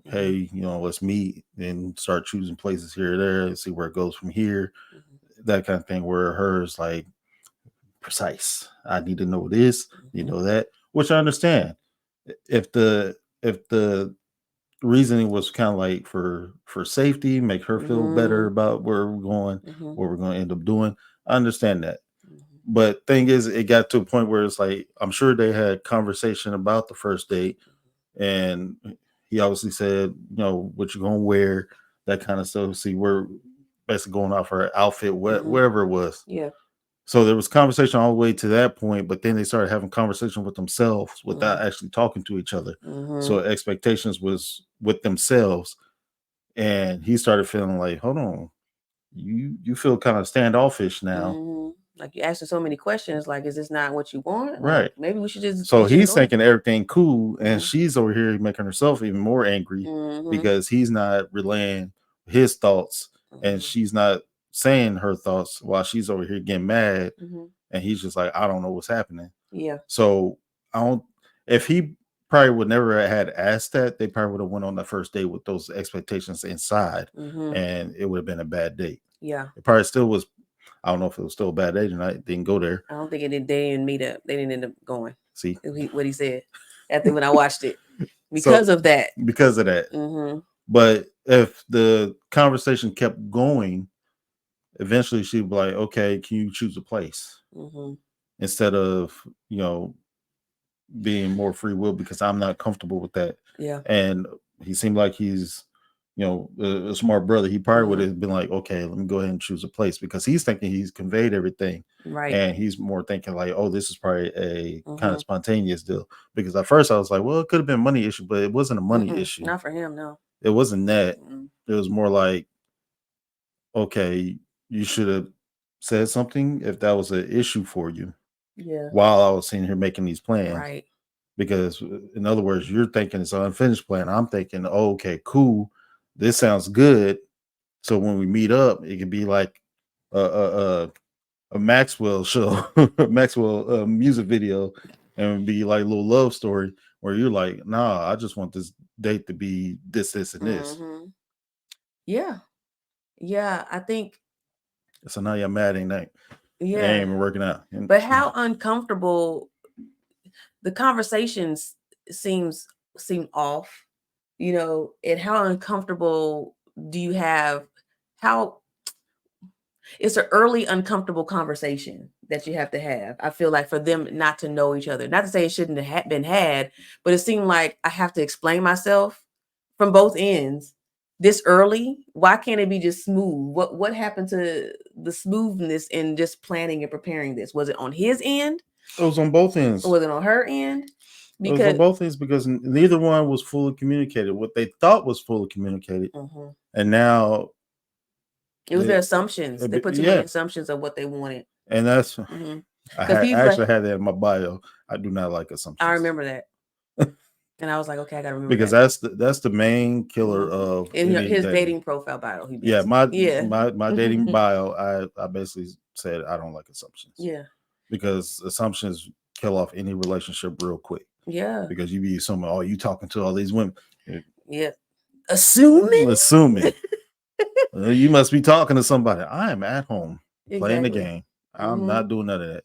Hey, you know, let's meet and start choosing places here or there and see where it goes from here. That kind of thing, where hers like precise. I need to know this, you know, that, which I understand. If the reasoning was kind of like for safety, make her feel better about where we're going, what we're going to end up doing, I understand that. But thing is, it got to a point where it's like, I'm sure they had conversation about the first date, and he obviously said, you know, what you're gonna wear, that kind of stuff. See, we're basically going off her outfit, wherever it was. Yeah. So there was conversation all the way to that point, but then they started having conversation with themselves without actually talking to each other. So expectations was with themselves, and he started feeling like, hold on, you feel kind of standoffish now. Like, you asking so many questions. Like, is this not what you want? Right. Like, maybe we should just. So he's thinking everything cool, and she's over here making herself even more angry because he's not relaying his thoughts, and she's not saying her thoughts while she's over here getting mad, and he's just like, I don't know what's happening. Yeah. So if he probably would never have had asked that, they probably would have went on that first date with those expectations inside, and it would have been a bad date. Yeah. It probably still was. I don't know if it was still a bad date tonight. It didn't go there. I don't think they didn't meet up. They didn't end up going. See what he said after when I watched it because of that. Because of that. But if the conversation kept going, eventually she'd be like, okay, can you choose a place? Instead of, you know, being more free will because I'm not comfortable with that. Yeah. And he seemed like he's, a smart brother. He probably would have been like, okay, let me go ahead and choose a place, because he's thinking he's conveyed everything. Right. And he's more thinking like, oh, this is probably a kind of spontaneous deal. Because at first I was like, well, it could have been a money issue, but it wasn't a money issue. Not for him, no. It wasn't that. It was more like, okay, you should have said something if that was an issue for you. Yeah. While I was sitting here making these plans. Right. Because in other words, you're thinking it's an unfinished plan. I'm thinking, oh, okay, cool. This sounds good. So when we meet up, it could be like a Maxwell show, Maxwell music video, and it would be like a little love story where you're like, nah, I just want this date to be this, and this. Yeah. Yeah, I think. So now you're mad, ain't that? Yeah. It ain't even working out. But how uncomfortable the conversations seem off, and how uncomfortable do you have? How it's an early uncomfortable conversation that you have to have. I feel like for them not to know each other, not to say it shouldn't have been had, but it seemed like I have to explain myself from both ends this early. Why can't it be just smooth? What happened to the smoothness in just planning and preparing this? Was it on his end? It was on both ends. Or was it on her end? Because it was on both ends, because neither one was fully communicated. What they thought was fully communicated, and now it was their assumptions. They put too many assumptions of what they wanted, and that's. I actually had that in my bio. I do not like assumptions. I remember that. And I was like, okay, I gotta remember because that's the main killer of in his dating profile bio. My dating bio. I basically said I don't like assumptions. Yeah, because assumptions kill off any relationship real quick. Yeah, because you be assuming, oh, you talking to all these women. Yeah, assuming. You must be talking to somebody. I am at home playing the game. I'm not doing none of that.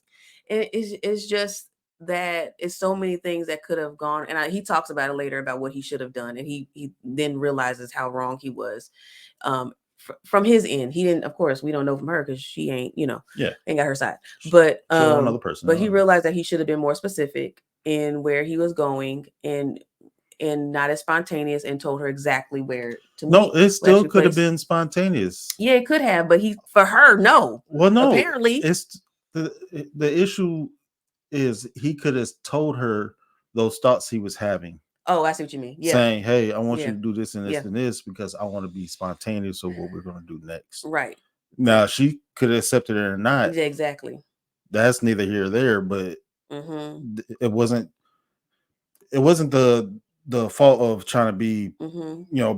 And it's just that it's so many things that could have gone, and he talks about it later about what he should have done, and he then realizes how wrong he was from his end. He didn't, of course, we don't know from her because she ain't, ain't got her side, but another person. But he realized that he should have been more specific in where he was going and not as spontaneous, and told her exactly where to meet. No, it still could have been spontaneous. Yeah, it could have, but for her, no. Well, no, apparently it's the issue is he could have told her those thoughts he was having. Oh, I see what you mean. Yeah. Saying, hey, I want you to do this and this and this because I want to be spontaneous of what we're going to do next. Right. Now, she could have accepted it or not. Yeah, exactly. That's neither here or there, but it wasn't the fault of trying to be,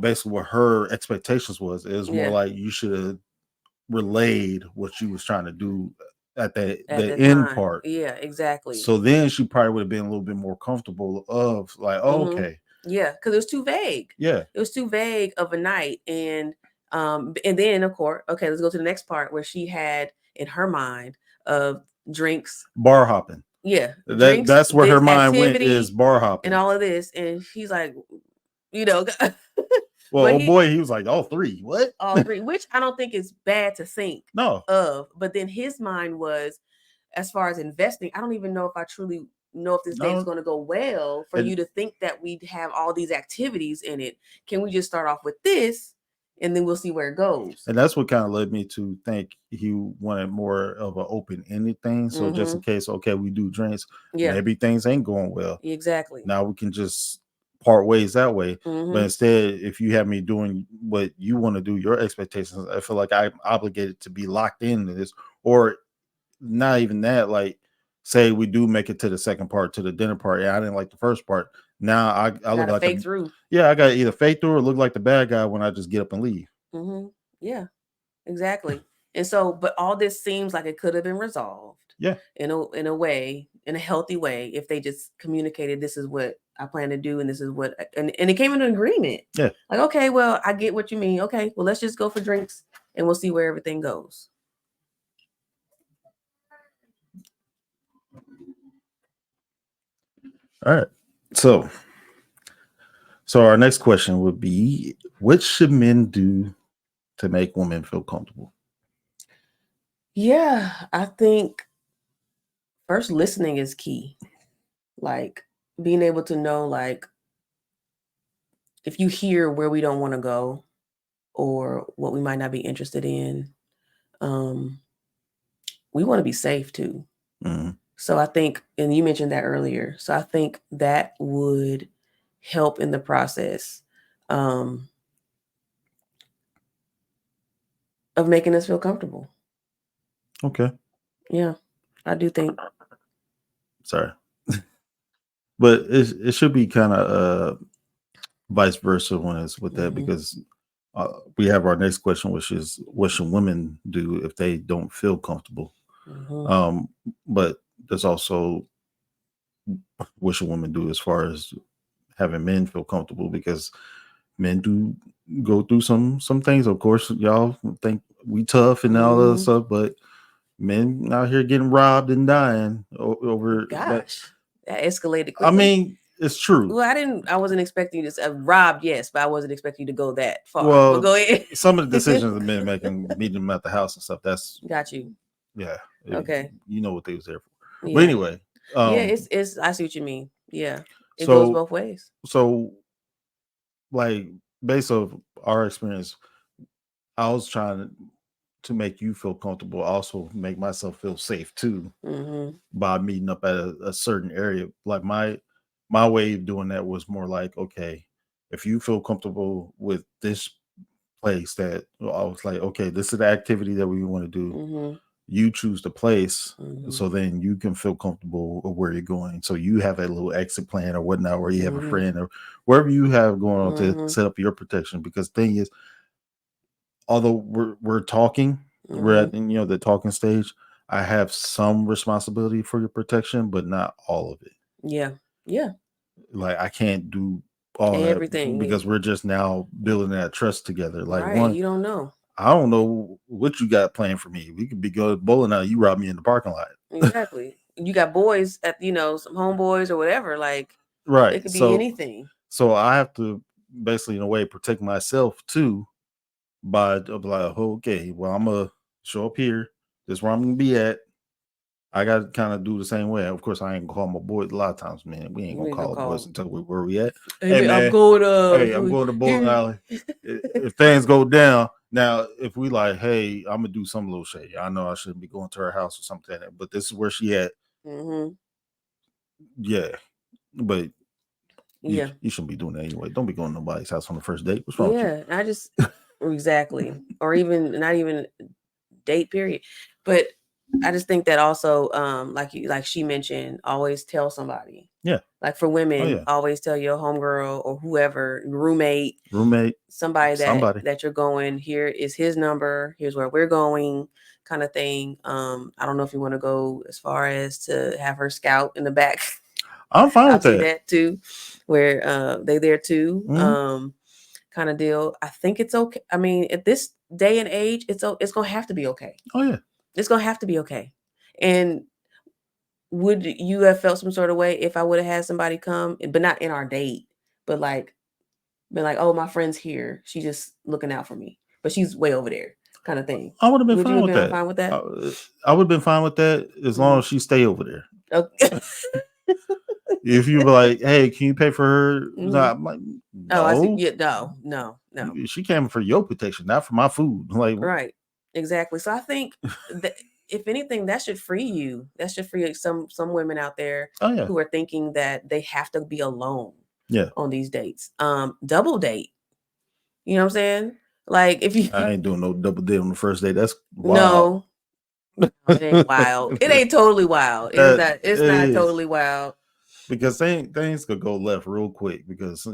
basically what her expectations was. It was more like you should have relayed what you was trying to do at the end part. Yeah, exactly. So then she probably would have been a little bit more comfortable of like, oh, okay. Yeah, because it was too vague. Yeah. It was too vague of a night. And then of course, okay, let's go to the next part where she had in her mind of drinks. Bar hopping. Yeah. That's where her mind went, is bar hopping. And all of this. And she's like, well, he was like, all three. What? All three, which I don't think is bad to think of. But then his mind was, as far as investing, I don't even know if I truly know if this date is going to go well for you to think that we'd have all these activities in it. Can we just start off with this and then we'll see where it goes? And that's what kind of led me to think he wanted more of an open-ended thing. So just in case, okay, we do drinks, maybe things ain't going well. Exactly. Now we can just part ways that way. But instead, if you have me doing what you want to do, your expectations, I feel like I'm obligated to be locked into this. Or not even that, like say we do make it to the second part, to the dinner part. Yeah, I didn't like the first part. Now I look like fake through. Yeah, I got to either fake through or look like the bad guy when I just get up and leave. Yeah, exactly. And so, but all this seems like it could have been resolved. Yeah, in a way, in a healthy way, if they just communicated, this is what I plan to do, and this is what, and it came into agreement. Yeah, like, okay, well, I get what you mean. Okay, well, let's just go for drinks, and we'll see where everything goes. All right. So our next question would be, what should men do to make women feel comfortable? Yeah, I think first listening is key. Like, being able to know, like, if you hear where we don't want to go or what we might not be interested in, we want to be safe too. Mm-hmm. So I think, and you mentioned that earlier, so I think that would help in the process of making us feel comfortable. Okay. Yeah, I do think. Sorry. But it should be kind of vice versa when it's with that, because we have our next question, which is, what should women do if they don't feel comfortable? But there's also, what should women do as far as having men feel comfortable, because men do go through some things. Of course, y'all think we tough and all that stuff, but men out here getting robbed and dying over. Gosh, that escalated quickly. I mean, it's true. Well, I wasn't expecting you to robbed, yes, but I wasn't expecting you to go that far. Well, go ahead. Some of the decisions the men making, meeting them at the house and stuff. That's got you. Yeah. Okay. You know what they was there for. Yeah. But anyway. Yeah, it's I see what you mean. Yeah. It So goes both ways. So, like, based on our experience, I was trying to make you feel comfortable, also make myself feel safe too, by meeting up at a certain area. Like my way of doing that was more like, okay, if you feel comfortable with this place, that I was like, okay, this is the activity that we want to do. You choose the place, so then you can feel comfortable with where you're going. So you have a little exit plan or whatnot, or you have a friend or wherever you have going on to set up your protection. Because the thing is, although we're talking, we're at the talking stage, I have some responsibility for your protection, but not all of it. Yeah. Like, I can't do all everything because we're just now building that trust together. Like, right, you don't know. I don't know what you got planned for me. We could be going bowling out. You rob me in the parking lot. Exactly. You got boys at some homeboys or whatever. Like, right. It could be anything. So I have to basically, in a way, protect myself too, by like, okay, well, I'm gonna show up here. This is where I'm gonna be at. I got to kind of do the same way. Of course, I ain't gonna call my boys a lot of times, man. We ain't gonna call boys and tell where we at. Hey, man, I'm going to bowling alley. If things go down, now if we like, hey, I'm gonna do some little shit. I know I shouldn't be going to her house or something, but this is where she at. Yeah, but you shouldn't be doing that anyway. Don't be going to nobody's house on the first date. What's wrong with you? I just exactly, or even not even date period, but I just think that also, like she mentioned, always tell somebody. Yeah. Like for women, always tell your homegirl or whoever, roommate, somebody that you're going. Here is his number. Here's where we're going, kind of thing. I don't know if you want to go as far as to have her scout in the back. I'm fine with that. That too, where they there too. Kind of deal. I think it's okay. I mean, at this day and age, it's gonna have to be okay. Oh yeah. It's gonna have to be okay. And would you have felt some sort of way if I would have had somebody come, but not in our date, but like, been like, oh, my friend's here. She's just looking out for me, but she's way over there, kind of thing. I would have been fine with that. Fine with that? I would have been fine with that as long as she stay over there. Okay. If you were like, hey, can you pay for her? I'm like, no. Oh, I see. Yeah, no. She came for your protection, not for my food. Like, right. Exactly. So I think that if anything, that should free you. That should free some women out there who are thinking that they have to be alone on these dates. Double date. You know what I'm saying? Like if you I ain't doing no double date on the first date. That's wild. No, it ain't wild. It ain't totally wild. It's not totally wild. Because things could go left real quick because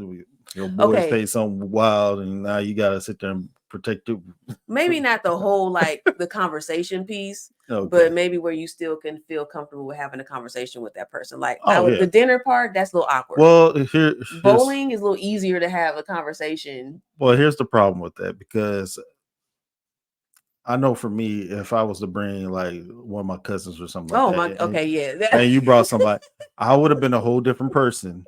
your boy say something wild and now you gotta sit there and protect it. Maybe not the whole the conversation piece, but maybe where you still can feel comfortable with having a conversation with that person. Like the dinner part, that's a little awkward. Well, bowling is a little easier to have a conversation. Well, here's the problem with that, because I know for me, if I was to bring like one of my cousins or something like that, and you brought somebody, I would have been a whole different person.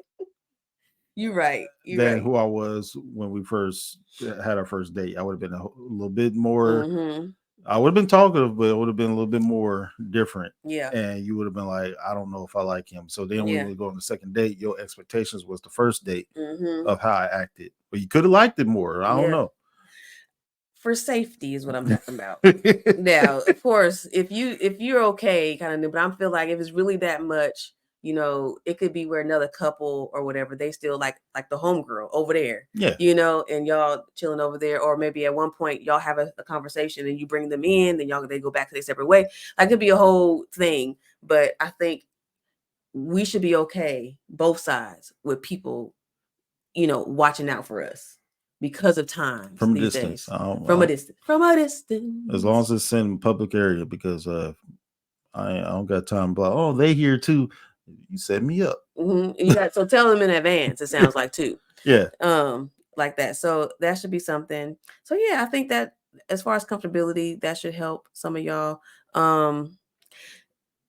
You're right. Than who I was when we first had our first date. I would have been a little bit more I would have been talkative, but it would have been a little bit more different. Yeah. And you would have been like, I don't know if I like him. So then when Yeah. we would go on the second date, your expectations was the first date Mm-hmm. of how I acted. But you could have liked it more. I don't know. For safety is what I'm talking about. Now, of course, if you're okay, kind of, but I feel like if it's really that much, you know, it could be where another couple or whatever, they still like the homegirl over there. Yeah. You know, and y'all chilling over there, or maybe at one point y'all have a conversation and you bring them in, then they go back to their separate way. Like, it could be a whole thing. But I think we should be okay, both sides, with people, you know, watching out for us. Because of time, from a distance. From a distance. As long as it's in public area, because I don't got time. But oh, they here too. You set me up. Mm-hmm. So tell them in advance. It sounds like too. Yeah. Like that. So that should be something. So yeah, I think that as far as comfortability, that should help some of y'all.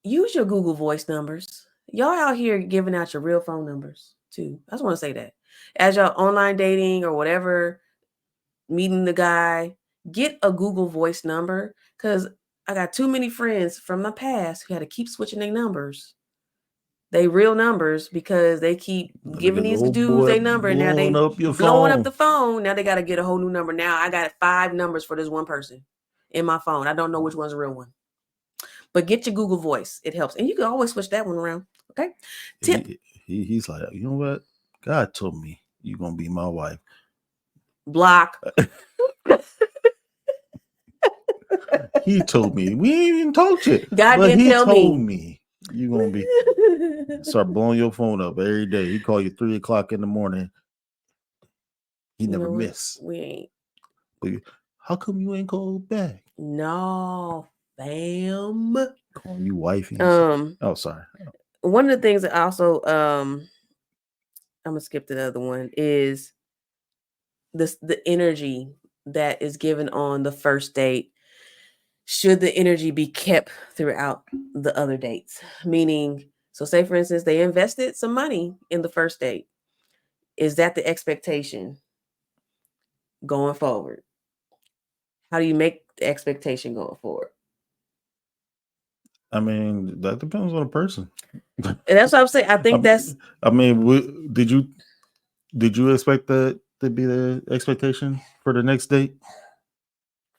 Use your Google Voice numbers. Y'all out here giving out your real phone numbers too. I just want to say that. As y'all online dating or whatever, meeting the guy, get a Google Voice number, because I got too many friends from my past who had to keep switching their numbers. They real numbers, because they keep giving these dudes their number, and now they blowing up the phone. Now they got to get a whole new number. Now I got 5 numbers for this one person in my phone. I don't know which one's a real one. But get your Google Voice. It helps. And you can always switch that one around. Okay. Tip. He's like, you know what? God told me you're going to be my wife. Block. He told me. We ain't even talked yet. God but didn't tell told me you're going to be. Start blowing your phone up every day. He call you 3 o'clock in the morning. He never miss. We ain't. But how come you ain't called back? No, fam. Calling you wifey. Oh, sorry. One of the things that also I'm gonna skip to the other one is the energy that is given on the first date. Should the energy be kept throughout the other dates? Meaning, so say for instance, they invested some money in the first date. Is that the expectation going forward? How do you make the expectation going forward? I mean, that depends on the person. And that's what I'm saying. I think I mean, did you expect that to be the expectation for the next date?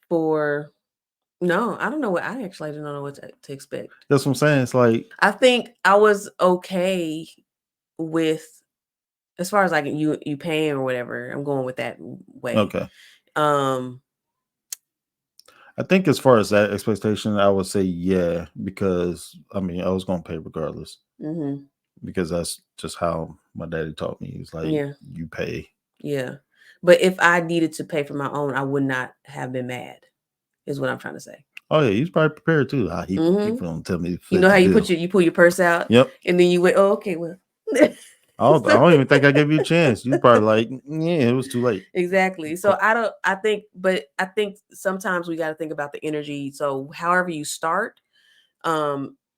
No, I don't know I actually don't know what to expect. That's what I'm saying. It's like, I think I was okay with, as far as like you paying or whatever. I'm going with that way. Okay. I think as far as that expectation, I would say yeah, because I mean I was gonna pay regardless. Mm-hmm. Because that's just how my daddy taught me. He's like, you pay. Yeah. But if I needed to pay for my own, I would not have been mad, is what I'm trying to say. Oh yeah, he's probably prepared too. He gonna tell me. You know how you pull your purse out? Yep. And then you went, oh, okay, well. I don't even think I gave you a chance. You probably like, yeah, it was too late. Exactly. So I think sometimes we got to think about the energy. So however you start,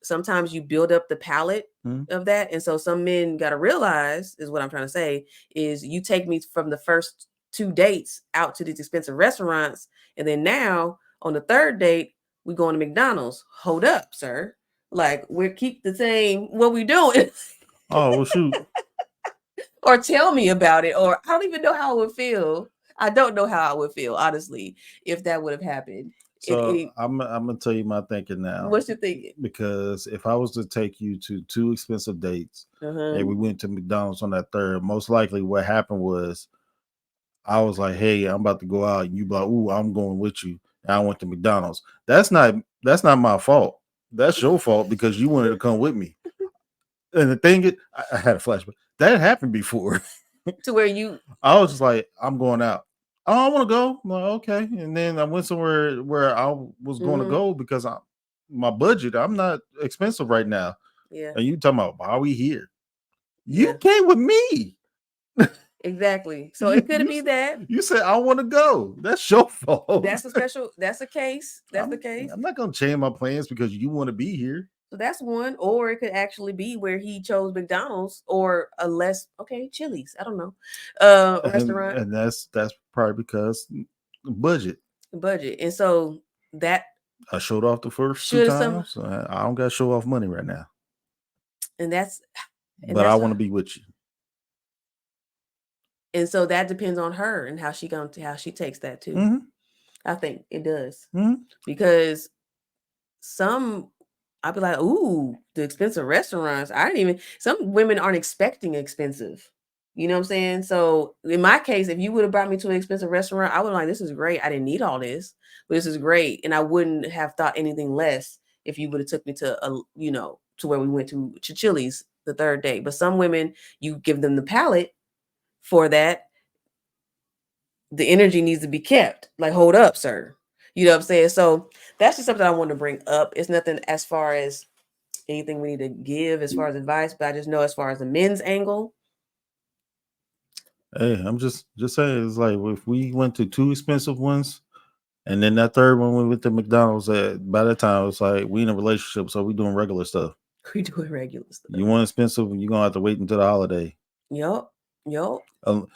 sometimes you build up the palette of that. And so some men got to realize, is what I'm trying to say, is you take me from the first 2 dates out to these expensive restaurants. And then now on the 3rd date, we going to McDonald's. Hold up, sir. Like, we're keep the same, what we doing. Oh, well, shoot. Or tell me about it. Or I don't even know how I would feel. I don't know how I would feel, honestly, if that would have happened. So I'm gonna tell you my thinking now. What's your thinking? Because if I was to take you to 2 expensive dates and we went to McDonald's on that 3rd, most likely what happened was I was like, hey, I'm about to go out, and you be like, ooh, I'm going with you. And I went to McDonald's. That's not my fault. That's your fault because you wanted to come with me. And the thing is, I had a flashback. That happened before. To where I was just like, I'm going out. Oh, I want to go. I'm like, okay. And then I went somewhere where I was going to go because my budget, I'm not expensive right now. Yeah. And you talking about, why are we here? You came with me. Exactly. So it could be that. You said, I want to go. That's your fault. That's a case. That's the case. I'm not going to change my plans because you want to be here. So that's one. Or it could actually be where he chose McDonald's or a Chili's. I don't know. Restaurant. And that's probably because budget. And so that I showed off the first 2 times. I don't got to show off money right now. But I want to be with you. And so that depends on her and how she takes that too. Mm-hmm. I think it does. Mm-hmm. Because I'd be like, ooh, the expensive restaurants. Some women aren't expecting expensive. You know what I'm saying? So in my case, if you would have brought me to an expensive restaurant, I would have like, this is great. I didn't need all this, but this is great. And I wouldn't have thought anything less if you would have took me to to where we went to Chili's the third day. But some women, you give them the palate for that. The energy needs to be kept. Like, hold up, sir. You know what I'm saying? So that's just something I want to bring up. It's nothing as far as anything we need to give as far as advice, but I just know as far as the men's angle. Hey, I'm just saying, it's like if we went to 2 expensive ones, and then that third one we went to McDonald's. By that time, it's like we in a relationship, so we doing regular stuff. We doing regular stuff. You want expensive, you're gonna have to wait until the holiday. Yup.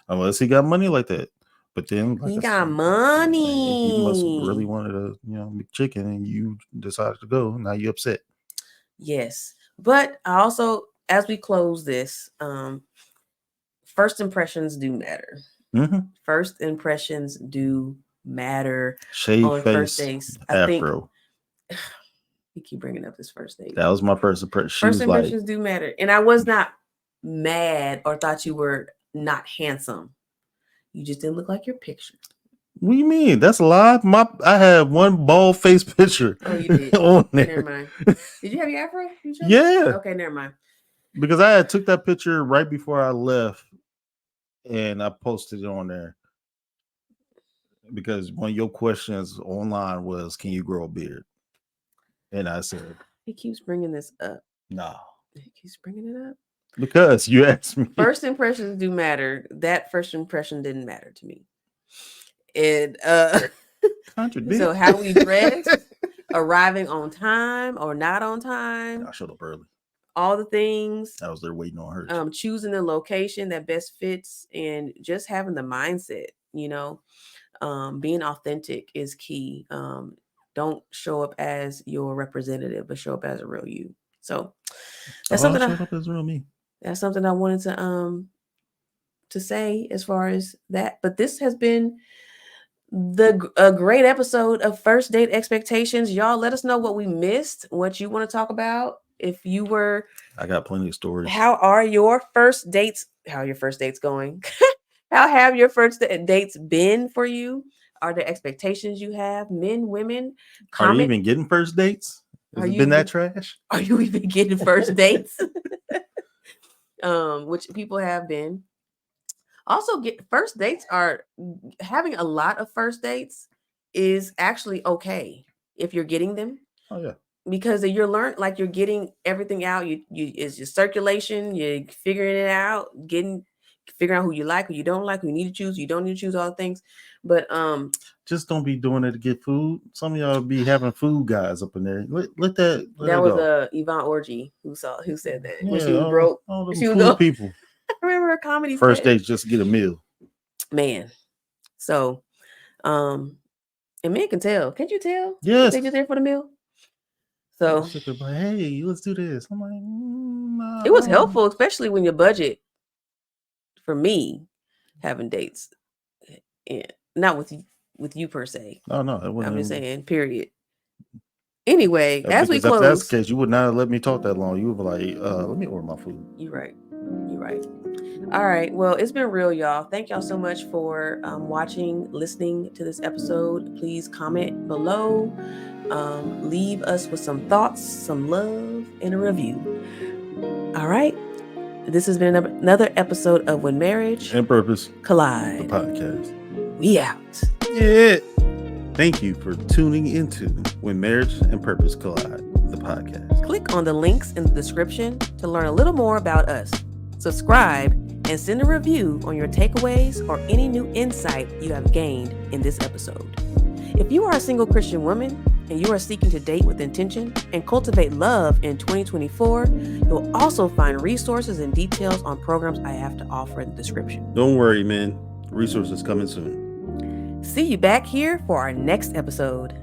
Unless he got money like that. But then he got money. He must really wanted a McChicken, and you decided to go. Now you upset. Yes, but I also, as we close this, first impressions do matter. Mm-hmm. First impressions do matter. Shave on face, first dates. afro. You keep bringing up this first date. That was my first impression. First impressions do matter, and I was not mad or thought you were not handsome. You just didn't look like your picture. What do you mean? That's a lie. I had one bald face picture. Oh, you did. On there. Never mind. Did you have your afro? Yeah. Okay, never mind. Because I had took that picture right before I left, and I posted it on there. Because one of your questions online was, "Can you grow a beard?" And I said, he keeps bringing this up. No. He keeps bringing it up. Because you asked me. First impressions do matter. That first impression didn't matter to me. And so how we dress, arriving on time or not on time. I showed up early. All the things. I was there waiting on her. Choosing the location that best fits and just having the mindset, being authentic is key. Don't show up as your representative, but show up as a real you. So that's something I showed up as real me. That's something I wanted to say as far as that. But this has been a great episode of First Date Expectations. Y'all, let us know what we missed, what you want to talk about. If you were, I got plenty of stories. How are your first dates? How are your first dates going? How have your first dates been for you? Are there expectations you have? Men, women, comment. Are you even getting first dates? Has it been that trash? Are you even getting first dates? Which people have been. Also, first dates are having a lot of first dates is actually okay if you're getting them. Oh yeah. Because you're you're getting everything out. It's your circulation, you're figuring it out, figuring out who you like, who you don't like, who you need to choose, who you don't need to choose, all the things. But just don't be doing it to get food. Some of y'all be having food guys up in there. Let that was Yvonne Orgy who said that when she was broke. All those food people. I remember her comedy. First dates just to get a meal. Man. So and men can tell. Can't you tell? Yes. They just there for the meal. So like, hey, let's do this. I'm like, no. It was helpful, especially when your budget, for me, having dates, not with you per se. Oh no, I'm just saying, period. Anyway, as we close, if that's the case, you would not have let me talk that long. You would be like, let me order my food. You're right. All right. Well, it's been real, y'all. Thank y'all so much for watching, listening to this episode. Please comment below. Leave us with some thoughts, some love, and a review. All right. This has been another episode of When Marriage and Purpose Collide. The podcast. We out. Yeah. Thank you for tuning into When Marriage and Purpose Collide, the podcast. Click on the links in the description to learn a little more about us. Subscribe and send a review on your takeaways or any new insight you have gained in this episode. If you are a single Christian woman and you are seeking to date with intention and cultivate love in 2024, you'll also find resources and details on programs I have to offer in the description. Don't worry, man. Resources coming soon. See you back here for our next episode.